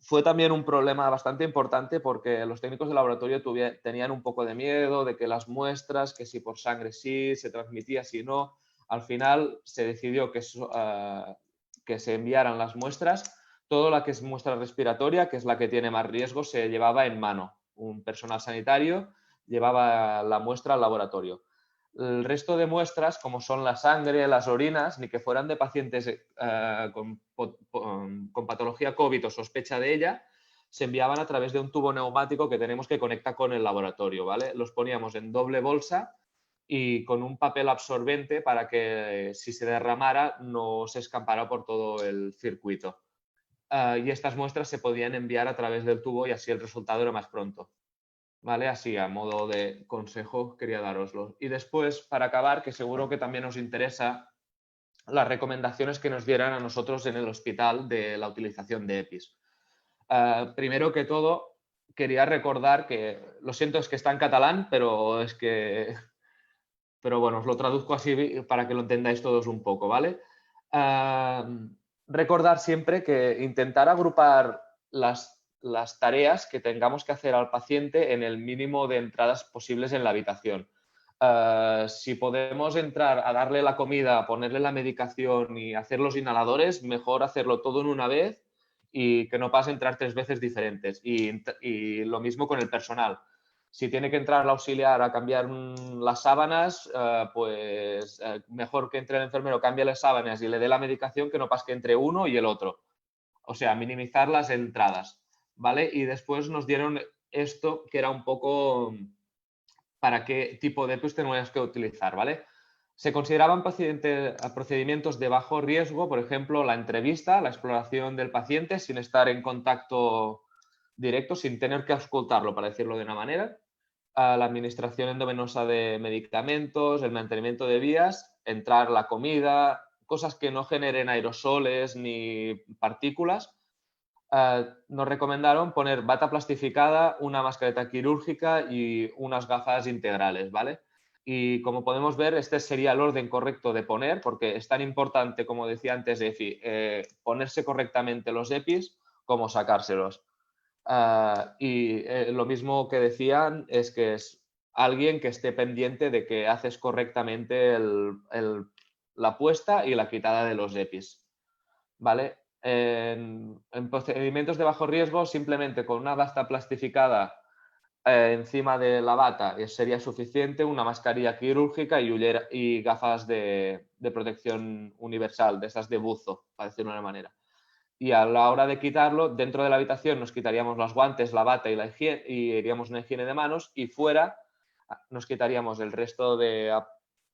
Fue también un problema bastante importante porque los técnicos de laboratorio tenían un poco de miedo de que las muestras, que si por sangre sí, se transmitía, si no. Al final se decidió que se enviaran las muestras. Todo la que es muestra respiratoria, que es la que tiene más riesgo, se llevaba en mano. Un personal sanitario llevaba la muestra al laboratorio. El resto de muestras, como son la sangre, las orinas, ni que fueran de pacientes con patología COVID o sospecha de ella, se enviaban a través de un tubo neumático que tenemos que conecta con el laboratorio, ¿vale? Los poníamos en doble bolsa y con un papel absorbente para que si se derramara no se escampara por todo el circuito. Y estas muestras se podían enviar a través del tubo y así el resultado era más pronto. ¿Vale? Así, a modo de consejo, quería daroslo. Y después, para acabar, que seguro que también os interesa, las recomendaciones que nos dieran a nosotros en el hospital de la utilización de EPIs. Primero que todo, quería recordar que, lo siento, es que está en catalán, pero bueno, os lo traduzco así para que lo entendáis todos un poco, ¿vale? Recordar siempre que intentar agrupar las tareas que tengamos que hacer al paciente en el mínimo de entradas posibles en la habitación. Si podemos entrar a darle la comida, a ponerle la medicación y hacer los inhaladores, mejor hacerlo todo en una vez y que no pase entrar 3 veces diferentes. Y lo mismo con el personal. Si tiene que entrar el auxiliar a cambiar las sábanas, pues mejor que entre el enfermero, cambie las sábanas y le dé la medicación que no pase que entre uno y el otro. O sea, minimizar las entradas, ¿vale? Y después nos dieron esto que era un poco para qué tipo de EPIs tenemos que utilizar, ¿vale? Se consideraban procedimientos de bajo riesgo, por ejemplo, la entrevista, la exploración del paciente sin estar en contacto directo, sin tener que auscultarlo, para decirlo de una manera, la administración endovenosa de medicamentos, el mantenimiento de vías, entrar la comida, cosas que no generen aerosoles ni partículas. Nos recomendaron poner bata plastificada, una mascareta quirúrgica y unas gafas integrales, ¿vale? Y como podemos ver, este sería el orden correcto de poner, porque es tan importante, como decía antes Efi, ponerse correctamente los EPIs como sacárselos. Lo mismo que decían es que es alguien que esté pendiente de que haces correctamente la puesta y la quitada de los EPIs, ¿vale? En procedimientos de bajo riesgo, simplemente con una bata plastificada encima de la bata sería suficiente, una mascarilla quirúrgica y gafas de protección universal, de esas de buzo, para decirlo de una manera. Y a la hora de quitarlo, dentro de la habitación nos quitaríamos los guantes, la bata y iríamos una higiene de manos, y fuera nos quitaríamos el resto de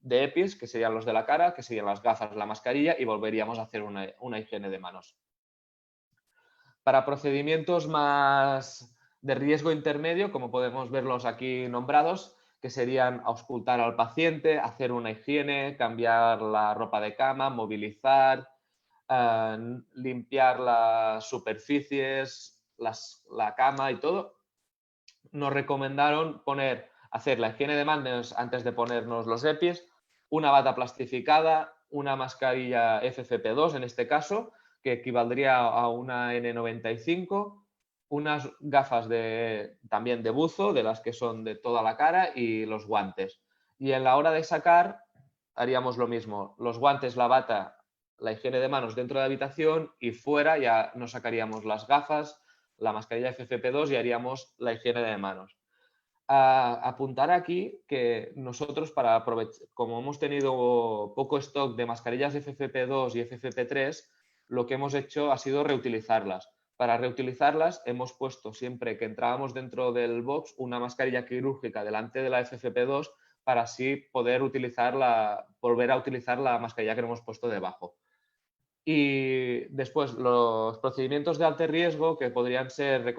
EPIs, que serían los de la cara, que serían las gafas, la mascarilla, y volveríamos a hacer una higiene de manos. Para procedimientos más de riesgo intermedio, como podemos verlos aquí nombrados, que serían auscultar al paciente, hacer una higiene, cambiar la ropa de cama, movilizar, limpiar las superficies, la cama y todo, nos recomendaron hacer la higiene de manos antes de ponernos los EPIs, una bata plastificada, una mascarilla FFP2 en este caso, que equivaldría a una N95, unas gafas también de buzo, de las que son de toda la cara, y los guantes. Y en la hora de sacar haríamos lo mismo, los guantes, la bata, la higiene de manos dentro de la habitación, y fuera ya nos sacaríamos las gafas, la mascarilla FFP2 y haríamos la higiene de manos. Apuntar aquí que nosotros, para aprovechar, como hemos tenido poco stock de mascarillas FFP2 y FFP3, lo que hemos hecho ha sido reutilizarlas. Para reutilizarlas hemos puesto siempre que entrábamos dentro del box una mascarilla quirúrgica delante de la FFP2 para así poder volver a utilizar la mascarilla que hemos puesto debajo. Y después los procedimientos de alto riesgo, que podrían ser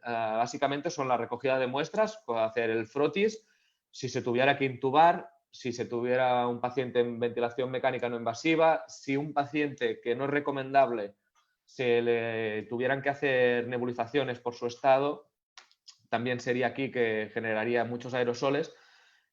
básicamente son la recogida de muestras, hacer el frotis, si se tuviera que intubar, si se tuviera un paciente en ventilación mecánica no invasiva, si un paciente que no es recomendable se le tuvieran que hacer nebulizaciones por su estado, también sería aquí que generaría muchos aerosoles.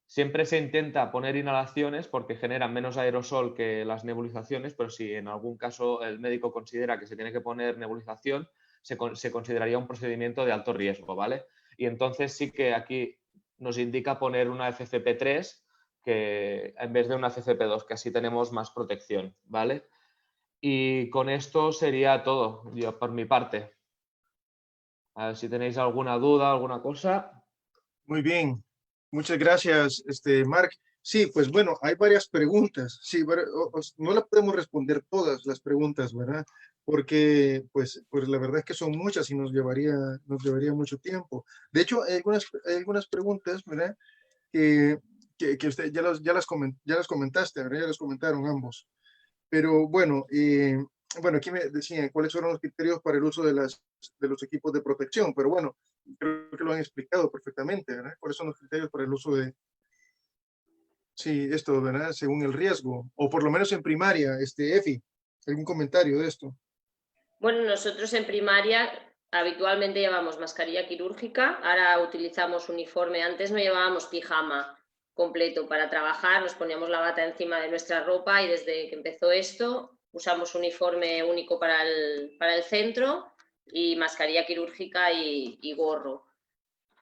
Siempre se intenta poner inhalaciones porque generan menos aerosol que las nebulizaciones, pero si en algún caso el médico considera que se tiene que poner nebulización, se consideraría un procedimiento de alto riesgo, ¿vale? Y entonces sí que aquí nos indica poner una FFP3 que, en vez de una FFP2, que así tenemos más protección, ¿vale? Y con esto sería todo, yo por mi parte. A ver si tenéis alguna duda, alguna cosa. Muy bien, muchas gracias, Marc. Sí, pues bueno, hay varias preguntas. Sí, no las podemos responder todas las preguntas, ¿verdad? Porque, pues la verdad es que son muchas y nos llevaría mucho tiempo. De hecho, hay algunas preguntas, ¿verdad? Que usted ya las comentaste, ¿verdad? Ya las comentaron ambos. Pero bueno, bueno, aquí me decían cuáles fueron los criterios para el uso de los equipos de protección, pero bueno, creo que lo han explicado perfectamente, ¿verdad? ¿Cuáles son los criterios para el uso de, sí, esto, ¿verdad? Según el riesgo, o por lo menos en primaria, Efi, ¿algún comentario de esto? Bueno, nosotros en primaria habitualmente llevamos mascarilla quirúrgica, ahora utilizamos uniforme, antes no llevábamos pijama completo para trabajar, nos poníamos la bata encima de nuestra ropa y desde que empezó esto usamos uniforme único para el centro y mascarilla quirúrgica y gorro.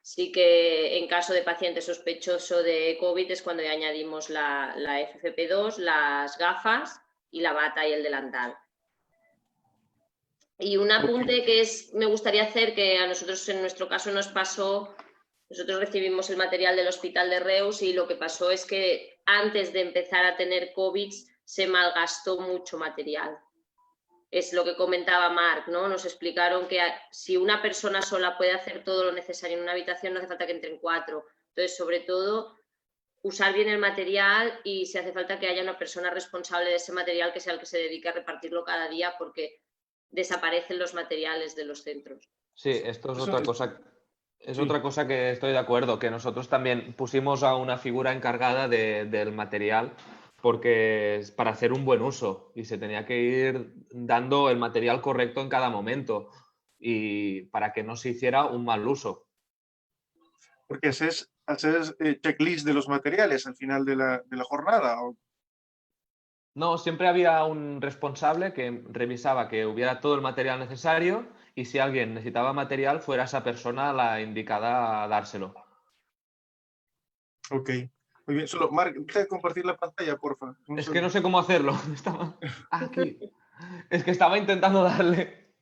Sí que en caso de paciente sospechoso de COVID es cuando ya añadimos la FFP2, las gafas y la bata y el delantal. Y un apunte que me gustaría hacer, que a nosotros en nuestro caso nos pasó, nosotros recibimos el material del Hospital de Reus y lo que pasó es que antes de empezar a tener COVID se malgastó mucho material. Es lo que comentaba Marc, ¿no? Nos explicaron que si una persona sola puede hacer todo lo necesario en una habitación, no hace falta que entren 4. Entonces, sobre todo, usar bien el material y si hace falta que haya una persona responsable de ese material que sea el que se dedique a repartirlo cada día, porque desaparecen los materiales de los centros. Sí, esto es Eso otra cosa. Es sí. otra cosa que estoy de acuerdo, que nosotros también pusimos a una figura encargada del material porque es para hacer un buen uso y se tenía que ir dando el material correcto en cada momento y para que no se hiciera un mal uso. Porque haces checklist de los materiales al final de la jornada. No, siempre había un responsable que revisaba que hubiera todo el material necesario y si alguien necesitaba material fuera esa persona la indicada a dárselo. Ok, muy bien. Solo, Marc, deja de compartir la pantalla, porfa. Es que no sé cómo hacerlo. Estaba aquí. Es que estaba intentando darle.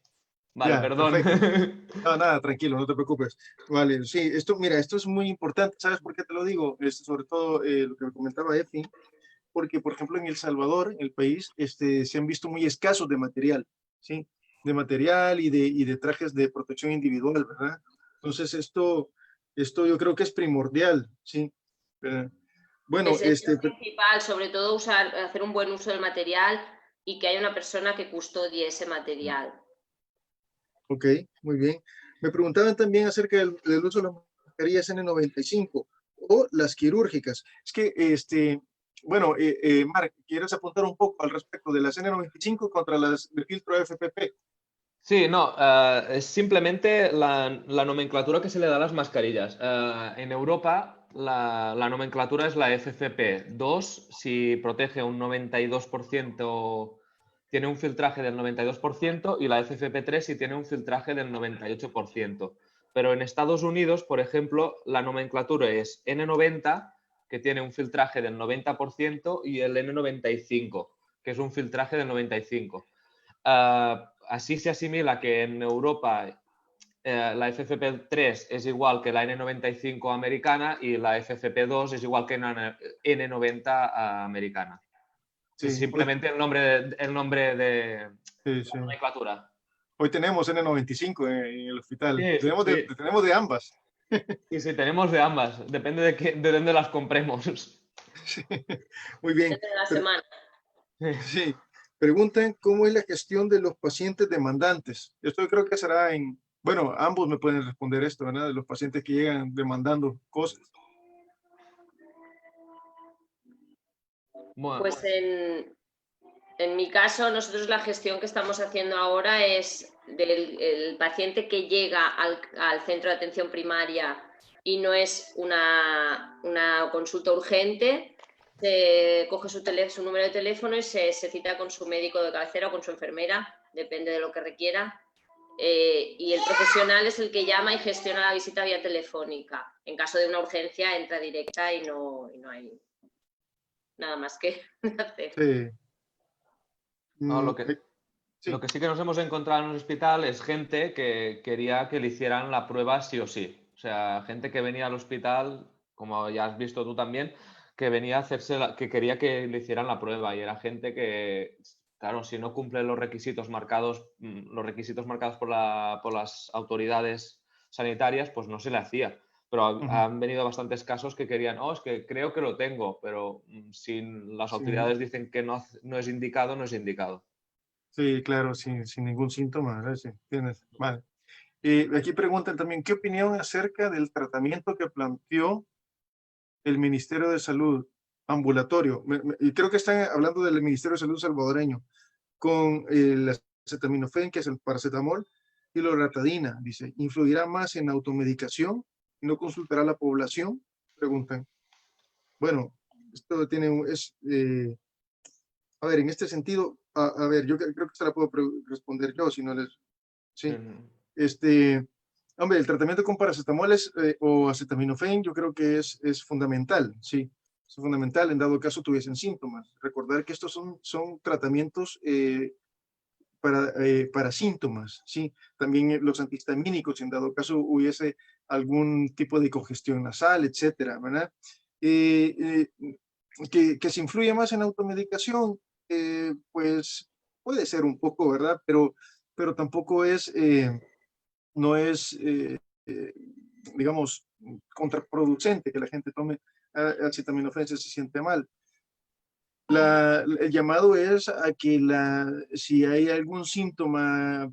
Vale, Ya, perdón. perfecto. No, nada, tranquilo, no te preocupes. Vale, sí, mira, esto es muy importante. ¿Sabes por qué te lo digo? Sobre todo lo que me comentaba Efi, porque, por ejemplo, en El Salvador, en el país, se han visto muy escasos de material, ¿sí? De material y de trajes de protección individual, ¿verdad? Entonces, esto yo creo que es primordial, ¿sí? Bueno, Es principal, sobre todo hacer un buen uso del material y que haya una persona que custodie ese material. ok, muy bien. Me preguntaban también acerca del uso de las mascarillas N95 o las quirúrgicas. Es que, bueno, Marc, ¿quieres apuntar un poco al respecto de las N95 contra las de filtro FPP? Sí, no, es simplemente la nomenclatura que se le da a las mascarillas. En Europa la nomenclatura es la FFP2 si protege un 92%, tiene un filtraje del 92% y la FFP3 si tiene un filtraje del 98%. Pero en Estados Unidos, por ejemplo, la nomenclatura es N90, que tiene un filtraje del 90% y el N95, que es un filtraje del 95%. Así se asimila que en Europa la FFP3 es igual que la N95 americana y la FFP2 es igual que la N90 americana. Sí, Es simplemente el nombre de sí, la sí. nomenclatura. Hoy tenemos N95 en el hospital. Sí, Tenemos de ambas. sí, tenemos de ambas. Depende de dónde las compremos. Sí, muy bien. Depende de la semana. Sí, Preguntan cómo es la gestión de los pacientes demandantes. Esto yo creo que será en, bueno, ambos me pueden responder esto, ¿verdad? De los pacientes que llegan demandando cosas. Bueno, Pues en mi caso, nosotros la gestión que estamos haciendo ahora es del el paciente que llega al centro de atención primaria y no es una consulta urgente, se coge su número de teléfono y se cita con su médico de cabecera o con su enfermera, depende de lo que requiera. Y el profesional es el que llama y gestiona la visita vía telefónica. En caso de una urgencia, entra directa y no hay nada más que hacer. Sí. no, Mm, lo que, sí. Lo que sí que nos hemos encontrado en el hospital es gente que quería que le hicieran la prueba sí o sí. O sea, gente que venía al hospital, como ya has visto tú también, que venía a hacerse, que quería que le hicieran la prueba y era gente que, claro, si no cumple los requisitos marcados por las autoridades sanitarias, pues no se le hacía. Pero han venido bastantes casos que querían, oh, es que creo que lo tengo, pero si las Sí, autoridades dicen que no es indicado, no es indicado. sí, claro, sin ningún síntoma, ¿verdad? Sí, tienes, vale. Aquí preguntan también, ¿qué opinión acerca del tratamiento que planteó el Ministerio de Salud ambulatorio? Y creo que están hablando del Ministerio de Salud salvadoreño, con el acetaminofén, que es el paracetamol, y la loratadina. Dice, ¿influirá más en automedicación? ¿No consultará a la población? Preguntan. Bueno, esto tiene, a ver, en este sentido, a ver, yo creo que se la puedo responder yo, si no les, sí. Este, hombre, el tratamiento con paracetamol o acetaminofén, yo creo que es fundamental, sí. Es fundamental en dado caso tuviesen síntomas. Recordar que estos son tratamientos para síntomas, ¿sí? También los antihistamínicos, en dado caso hubiese algún tipo de congestión nasal, etcétera, ¿verdad? Que se influye más en automedicación, pues puede ser un poco, ¿verdad? Pero tampoco no es, digamos, contraproducente que la gente tome acetaminofén si se siente mal. El llamado es a que si hay algún síntoma,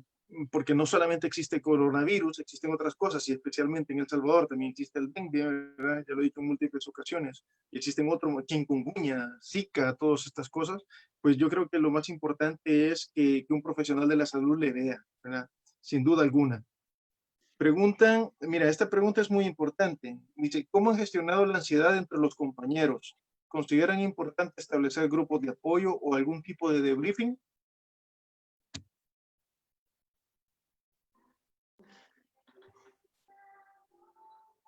porque no solamente existe coronavirus, existen otras cosas, y especialmente en El Salvador también existe el dengue, ¿verdad? Ya lo he dicho en múltiples ocasiones, y existen otros, chikungunya, Zika, todas estas cosas, pues yo creo que lo más importante es que un profesional de la salud le vea, ¿verdad? Sin duda alguna. Preguntan, mira, esta pregunta es muy importante. Dice, ¿cómo han gestionado la ansiedad entre los compañeros? ¿Consideran importante establecer grupos de apoyo o algún tipo de debriefing?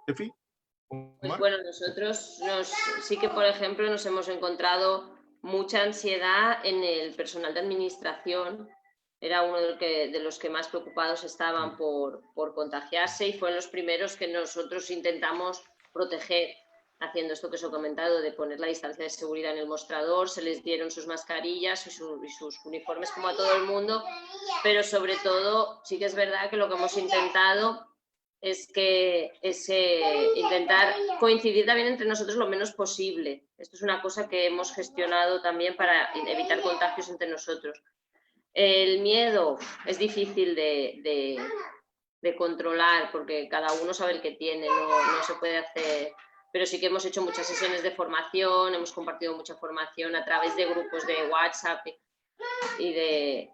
¿Efi? Pues ¿Omar? bueno, nosotros sí que, por ejemplo, nos hemos encontrado mucha ansiedad en el personal de administración. Era uno de los que más preocupados estaban por contagiarse y fueron los primeros que nosotros intentamos proteger, haciendo esto que os he comentado, de poner la distancia de seguridad en el mostrador, se les dieron sus mascarillas y sus uniformes como a todo el mundo, pero sobre todo sí que es verdad que lo que hemos intentado es intentar coincidir también entre nosotros lo menos posible. Esto es una cosa que hemos gestionado también para evitar contagios entre nosotros. El miedo es difícil de controlar porque cada uno sabe el que tiene, no se puede hacer, pero sí que hemos hecho muchas sesiones de formación, hemos compartido mucha formación a través de grupos de WhatsApp y de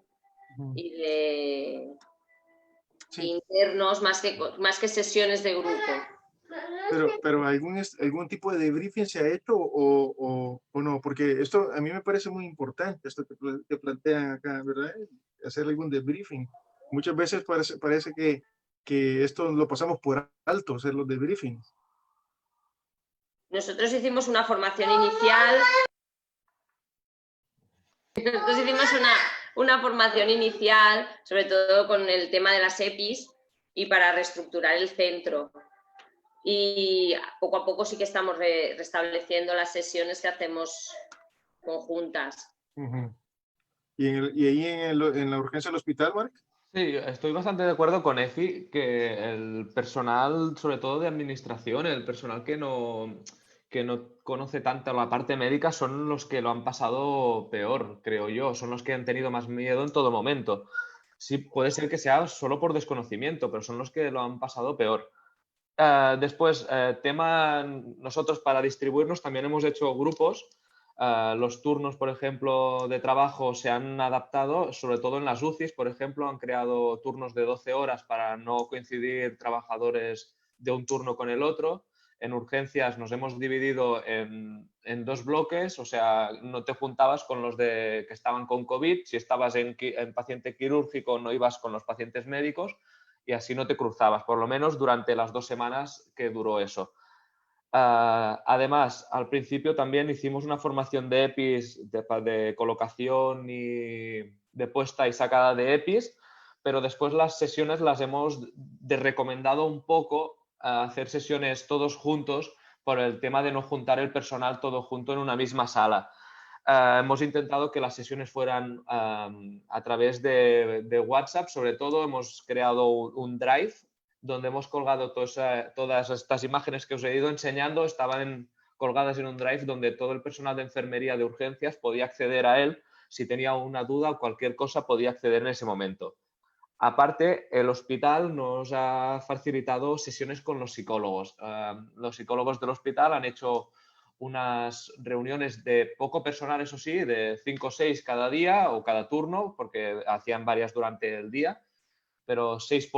Sí, internos más que sesiones de grupo. pero ¿algún tipo de debriefing se ha hecho o no? Porque esto a mí me parece muy importante, esto que plantean acá, ¿verdad? Hacer algún debriefing. Muchas veces parece que esto lo pasamos por alto, hacer los debriefings. Nosotros hicimos una formación inicial. Nosotros hicimos una formación inicial, sobre todo con el tema de las EPIs y para reestructurar el centro. Y poco a poco sí que estamos restableciendo las sesiones que hacemos conjuntas. ¿Y ahí en la urgencia del hospital, Marc? Sí, estoy bastante de acuerdo con Efi que el personal, sobre todo de administración, el personal que que no conoce tanto la parte médica son los que lo han pasado peor, creo yo. Son los que han tenido más miedo en todo momento. Sí, puede ser que sea solo por desconocimiento, pero son los que lo han pasado peor. Después, nosotros para distribuirnos también hemos hecho grupos. Los turnos, por ejemplo, de trabajo se han adaptado, sobre todo en las UCIs, por ejemplo, han creado turnos de 12 horas para no coincidir trabajadores de un turno con el otro. En urgencias nos hemos dividido en 2 bloques, o sea, no te juntabas con los que estaban con COVID. Si estabas en paciente quirúrgico, no ibas con los pacientes médicos y así no te cruzabas, por lo menos durante las 2 semanas que duró eso. Además, al principio también hicimos una formación de EPIs, de colocación y de puesta y sacada de EPIs, pero después las sesiones las hemos recomendado un poco a hacer sesiones todos juntos por el tema de no juntar el personal todo junto en una misma sala. Hemos intentado que las sesiones fueran a través de WhatsApp, sobre todo hemos creado un Drive donde hemos colgado todas estas imágenes que os he ido enseñando, estaban colgadas en un Drive donde todo el personal de enfermería de urgencias podía acceder a él. Si tenía una duda o cualquier cosa, podía acceder en ese momento. Aparte, el hospital nos ha facilitado sesiones con los psicólogos. Los psicólogos del hospital han hecho unas reuniones de poco personal, eso sí, de 5 o 6 cada día o cada turno, porque hacían varias durante el día, pero 6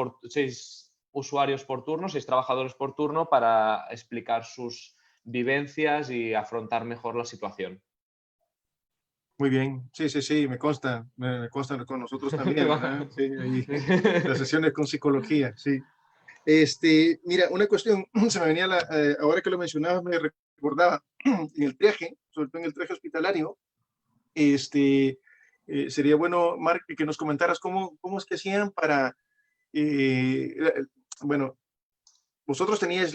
usuarios por turno, 6 trabajadores por turno para explicar sus vivencias y afrontar mejor la situación. Muy bien, sí, sí, sí, me consta con nosotros también, ¿verdad? Sí, ahí, las sesiones con psicología, sí. Mira, una cuestión, se me venía, ahora que lo mencionabas, me recordaba, en el triaje, sobre todo en el triaje hospitalario, sería bueno, Marc, que nos comentaras cómo es que hacían para, bueno, vosotros teníais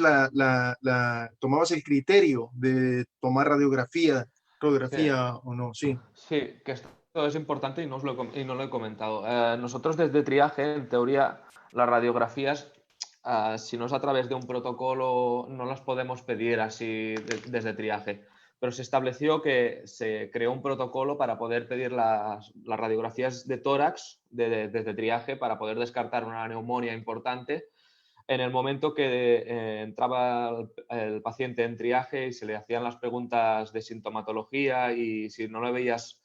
tomabas el criterio de tomar radiografía Sí. o no, sí. Sí, que esto es importante y no lo he comentado. Nosotros desde triaje, en teoría, las radiografías, si no es a través de un protocolo, no las podemos pedir así desde triaje. Pero se estableció que se creó un protocolo para poder pedir las radiografías de tórax desde triaje para poder descartar una neumonía importante en el momento que entraba el paciente en triaje y se le hacían las preguntas de sintomatología, y si no lo veías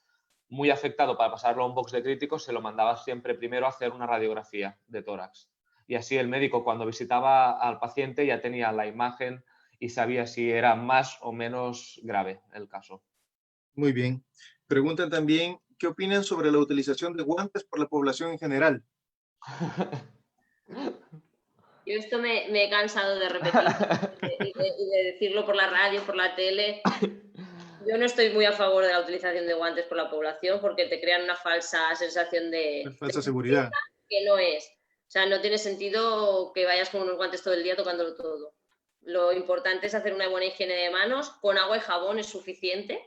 muy afectado para pasarlo a un box de críticos, se lo mandaba siempre primero a hacer una radiografía de tórax. Y así el médico, cuando visitaba al paciente, ya tenía la imagen y sabía si era más o menos grave el caso. Muy bien. Preguntan también, ¿qué opinan sobre la utilización de guantes por la población en general? Yo esto me he cansado de repetir y de decirlo por la radio, por la tele. Yo no estoy muy a favor de la utilización de guantes por la población porque te crean una falsa sensación La falsa seguridad. que no es. O sea, no tiene sentido que vayas con unos guantes todo el día tocándolo todo. Lo importante es hacer una buena higiene de manos. Con agua y jabón es suficiente.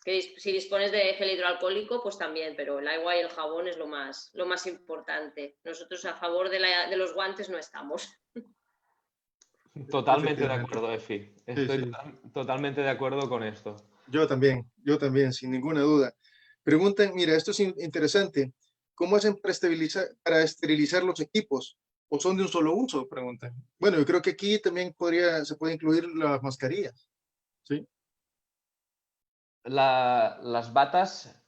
Que si dispones de gel hidroalcohólico, pues también, pero el agua y el jabón es lo más importante. Nosotros a favor de los guantes no estamos. Totalmente de acuerdo, Efi. Estoy Sí. totalmente de acuerdo con esto. Yo también, sin ninguna duda. Preguntan, mira, esto es interesante. ¿Cómo hacen para esterilizar los equipos? ¿O son de un solo uso? Preguntan. Bueno, yo creo que aquí también se puede incluir las mascarillas. ¿Sí? Las batas,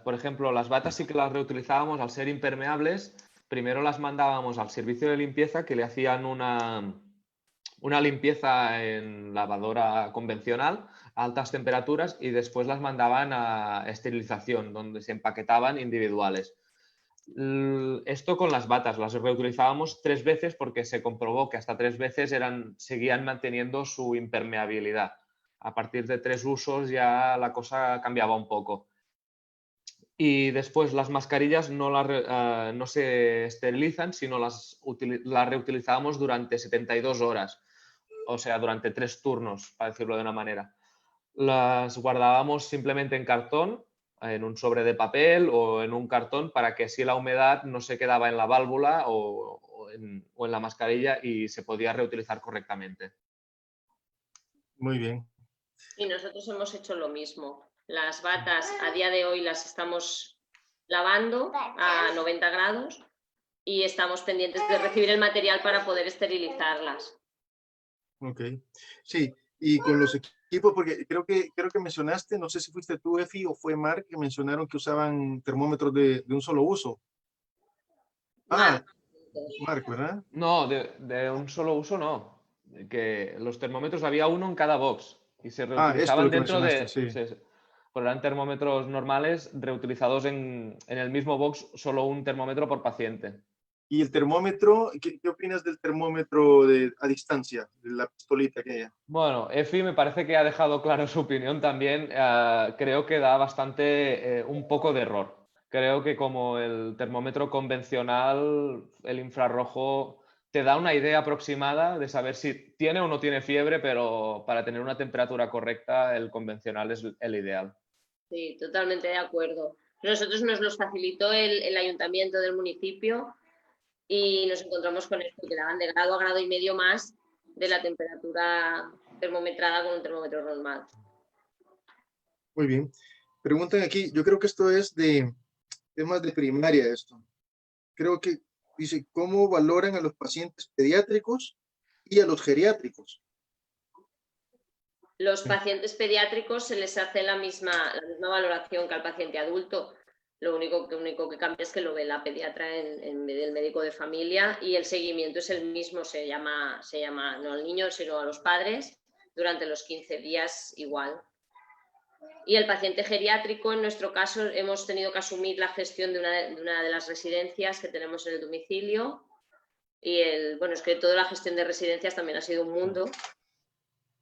por ejemplo, las batas sí que las reutilizábamos al ser impermeables. Primero las mandábamos al servicio de limpieza, que le hacían una limpieza en lavadora convencional a altas temperaturas, y después las mandaban a esterilización, donde se empaquetaban individuales. Esto con las batas, las reutilizábamos 3 veces porque se comprobó que hasta 3 veces seguían manteniendo su impermeabilidad. A partir de 3 usos ya la cosa cambiaba un poco. Y después las mascarillas no se esterilizan, sino las reutilizábamos durante 72 horas, o sea, durante 3 turnos, para decirlo de una manera. Las guardábamos simplemente en cartón, en un sobre de papel o en un cartón, para que así la humedad no se quedaba en la válvula o en la mascarilla y se podía reutilizar correctamente. Muy bien. Y nosotros hemos hecho lo mismo. Las batas a día de hoy las estamos lavando a 90 grados y estamos pendientes de recibir el material para poder esterilizarlas. Ok. Sí, y con los equipos, porque creo que mencionaste, no sé si fuiste tú, Efi, o fue Mark, que mencionaron que usaban termómetros de un solo uso. Ah, Mark, ¿verdad? No, de un solo uso no. Que los termómetros había uno en cada box y se Ah, esto es reutilizaban lo que dentro mencionaste, de... sí. Pues eran termómetros normales reutilizados en el mismo box, solo un termómetro por paciente. Y el termómetro, ¿qué opinas del termómetro a distancia, de la pistolita aquella? Bueno, Efi me parece que ha dejado claro su opinión también. Creo que da bastante un poco de error. Creo que como el termómetro convencional, el infrarrojo te da una idea aproximada de saber si tiene o no tiene fiebre, pero para tener una temperatura correcta, el convencional es el ideal. Sí, totalmente de acuerdo. Nosotros nos los facilitó el ayuntamiento del municipio y nos encontramos con esto, que daban de grado a grado y medio más de la temperatura termometrada con un termómetro normal. Muy bien. Preguntan aquí, yo creo que esto es de temas de primaria esto. Creo que dice, ¿cómo valoran a los pacientes pediátricos y a los geriátricos? Los pacientes pediátricos se les hace la misma valoración que al paciente adulto. Lo único que cambia es que lo ve la pediatra en vez del médico de familia y el seguimiento es el mismo, se llama no al niño, sino a los padres, durante los 15 días igual. Y el paciente geriátrico, en nuestro caso, hemos tenido que asumir la gestión de una de las residencias que tenemos en el domicilio. Y bueno, es que toda la gestión de residencias también ha sido un mundo.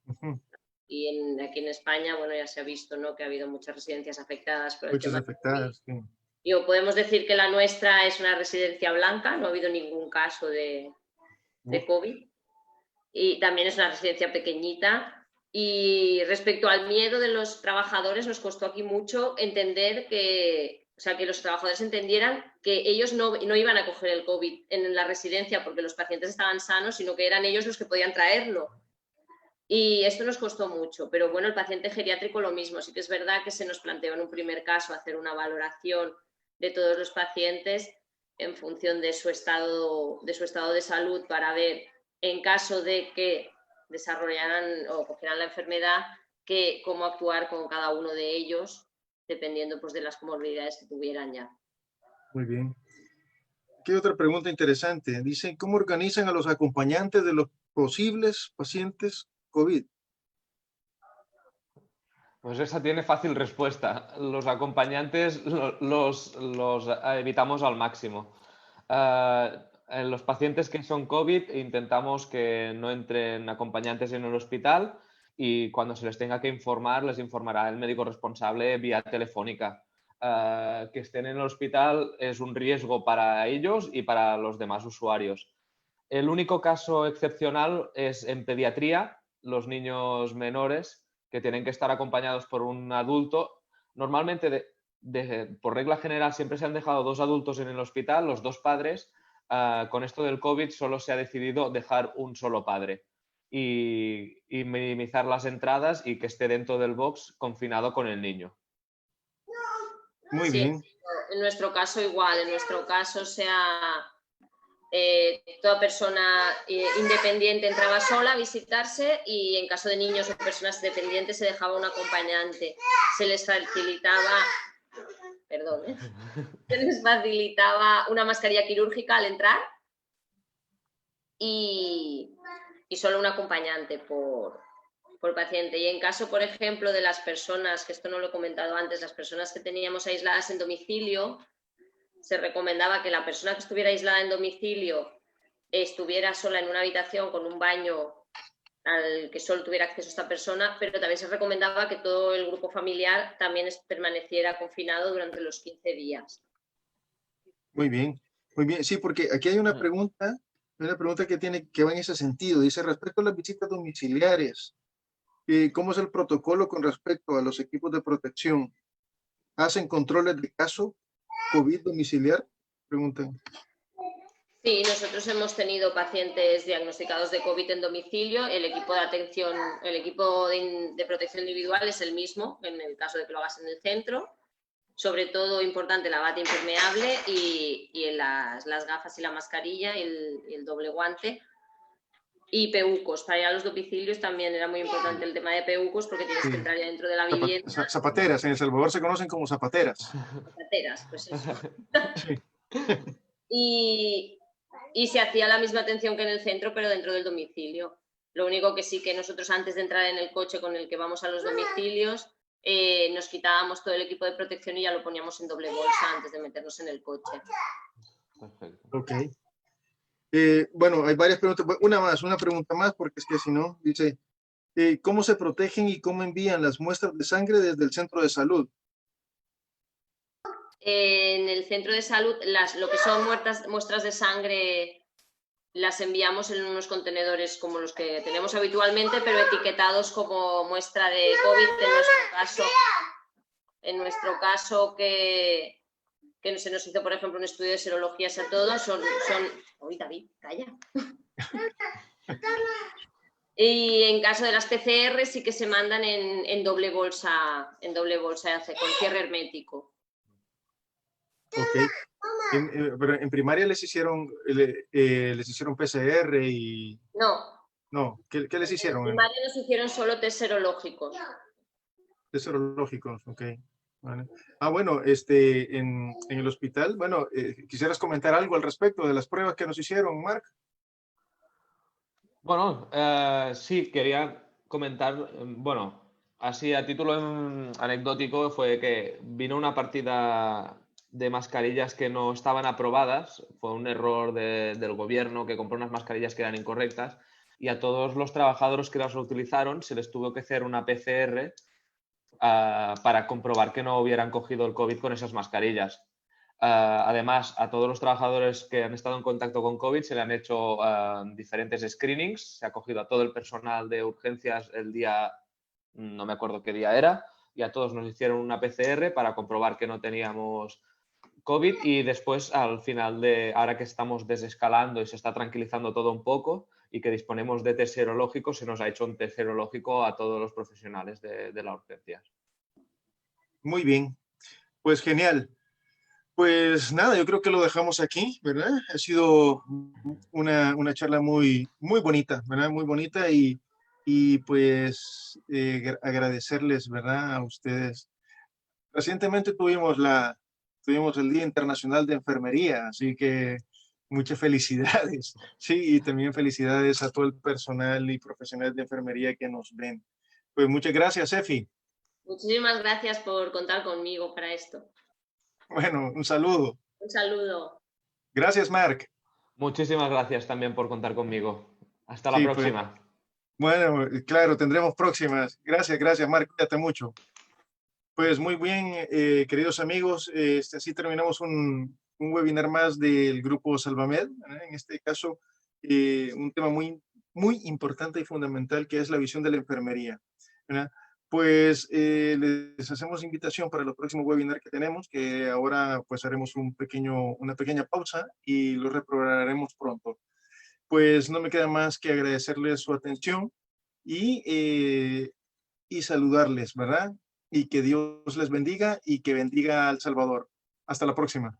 Ujú. Y aquí en España, bueno, ya se ha visto, ¿no?, que ha habido muchas residencias afectadas por el Muchas tema de COVID. afectadas, sí. Y podemos decir que la nuestra es una residencia blanca, no ha habido ningún caso de COVID. Y también es una residencia pequeñita. Y respecto al miedo de los trabajadores, nos costó aquí mucho entender que los trabajadores entendieran que ellos no iban a coger el COVID en la residencia porque los pacientes estaban sanos, sino que eran ellos los que podían traerlo. Y esto nos costó mucho, pero bueno, el paciente geriátrico lo mismo. Sí que es verdad que se nos planteó en un primer caso hacer una valoración de todos los pacientes en función de su estado de salud para ver, en caso de que desarrollaran o cogieran la enfermedad, cómo actuar con cada uno de ellos, dependiendo pues de las comorbilidades que tuvieran ya. Muy bien. Aquí hay otra pregunta interesante. Dicen, ¿cómo organizan a los acompañantes de los posibles pacientes COVID? Pues esa tiene fácil respuesta. Los acompañantes los evitamos al máximo. En los pacientes que son COVID intentamos que no entren acompañantes en el hospital y cuando se les tenga que informar, les informará el médico responsable vía telefónica. Que estén en el hospital es un riesgo para ellos y para los demás usuarios. El único caso excepcional es en pediatría, los niños menores que tienen que estar acompañados por un adulto. Normalmente, por regla general, siempre se han dejado 2 adultos en el hospital, los 2 padres. Con esto del COVID solo se ha decidido dejar un solo padre y minimizar las entradas y que esté dentro del box confinado con el niño. Muy Sí, bien. en nuestro caso igual, en nuestro caso toda persona independiente entraba sola a visitarse y en caso de niños o personas dependientes se dejaba un acompañante. Se les facilitaba, se les facilitaba una mascarilla quirúrgica al entrar y solo un acompañante por paciente. Y en caso, por ejemplo, de las personas, que esto no lo he comentado antes, las personas que teníamos aisladas en domicilio, se recomendaba que la persona que estuviera aislada en domicilio estuviera sola en una habitación con un baño al que solo tuviera acceso esta persona, pero también se recomendaba que todo el grupo familiar también permaneciera confinado durante los 15 días. Muy bien. Muy bien. Sí, porque aquí hay una pregunta que va en ese sentido. Dice, respecto a las visitas domiciliares, ¿cómo es el protocolo con respecto a los equipos de protección? ¿Hacen controles de caso COVID domiciliar? Preguntan. Sí, nosotros hemos tenido pacientes diagnosticados de COVID en domicilio. El equipo de atención, el equipo de protección individual es el mismo en el caso de que lo hagas en el centro. Sobre todo importante la bata impermeable y las gafas y la mascarilla y el doble guante. Y peucos, para ir a los domicilios también era muy importante el tema de peucos porque tienes que entrar ya dentro de la vivienda. Zapateras, en El Salvador se conocen como zapateras. Zapateras, pues eso. Sí. Y se hacía la misma atención que en el centro, pero dentro del domicilio. Lo único que sí que nosotros antes de entrar en el coche con el que vamos a los domicilios, nos quitábamos todo el equipo de protección y ya lo poníamos en doble bolsa antes de meternos en el coche. Perfecto. Ok. Bueno, hay varias preguntas. Una pregunta más, porque es que si no, dice, ¿cómo se protegen y cómo envían las muestras de sangre desde el centro de salud? En el centro de salud, lo que son muestras de sangre las enviamos en unos contenedores como los que tenemos habitualmente, pero etiquetados como muestra de COVID en nuestro caso que se nos hizo, por ejemplo, un estudio de serologías a todos, ¡Uy, David, calla! Y en caso de las PCR sí que se mandan en doble bolsa, con cierre hermético. Ok. Pero en primaria les hicieron PCR y... No, ¿qué les hicieron? En primaria nos hicieron solo test serológicos. Test serológicos, ok. Vale. Bueno, en el hospital, bueno, ¿quisieras comentar algo al respecto de las pruebas que nos hicieron, Marc? Bueno, sí, quería comentar, bueno, así a título anecdótico fue que vino una partida de mascarillas que no estaban aprobadas, fue un error del gobierno que compró unas mascarillas que eran incorrectas y a todos los trabajadores que las utilizaron se les tuvo que hacer una PCR para comprobar que no hubieran cogido el COVID con esas mascarillas. Además, a todos los trabajadores que han estado en contacto con COVID se le han hecho diferentes screenings. Se ha cogido a todo el personal de urgencias el día, no me acuerdo qué día era, y a todos nos hicieron una PCR para comprobar que no teníamos COVID y después, al final ahora que estamos desescalando y se está tranquilizando todo un poco y que disponemos de test serológicos, se nos ha hecho un test serológico a todos los profesionales de la urgencia. Muy bien, pues genial. Pues nada, yo creo que lo dejamos aquí, ¿verdad? Ha sido una charla muy bonita, ¿verdad? Muy bonita y pues agradecerles, ¿verdad? A ustedes. Recientemente tuvimos el Día Internacional de Enfermería, así que muchas felicidades, sí, y también felicidades a todo el personal y profesionales de enfermería que nos ven. Pues muchas gracias, Efi. Muchísimas gracias por contar conmigo para esto. Bueno, un saludo. Un saludo. Gracias, Marc. Muchísimas gracias también por contar conmigo. Hasta la Sí, próxima. Pues, bueno, claro, tendremos próximas. Gracias, Marc. Cuídate mucho. Pues muy bien, queridos amigos, así terminamos un webinar más del grupo Salvamed. En este caso, un tema muy importante y fundamental que es la visión de la enfermería, ¿verdad? Pues les hacemos invitación para el próximo webinar que tenemos, que ahora pues haremos una pequeña pausa y lo reprogramaremos pronto. Pues no me queda más que agradecerles su atención y saludarles, ¿verdad? Y que Dios les bendiga y que bendiga a El Salvador. Hasta la próxima.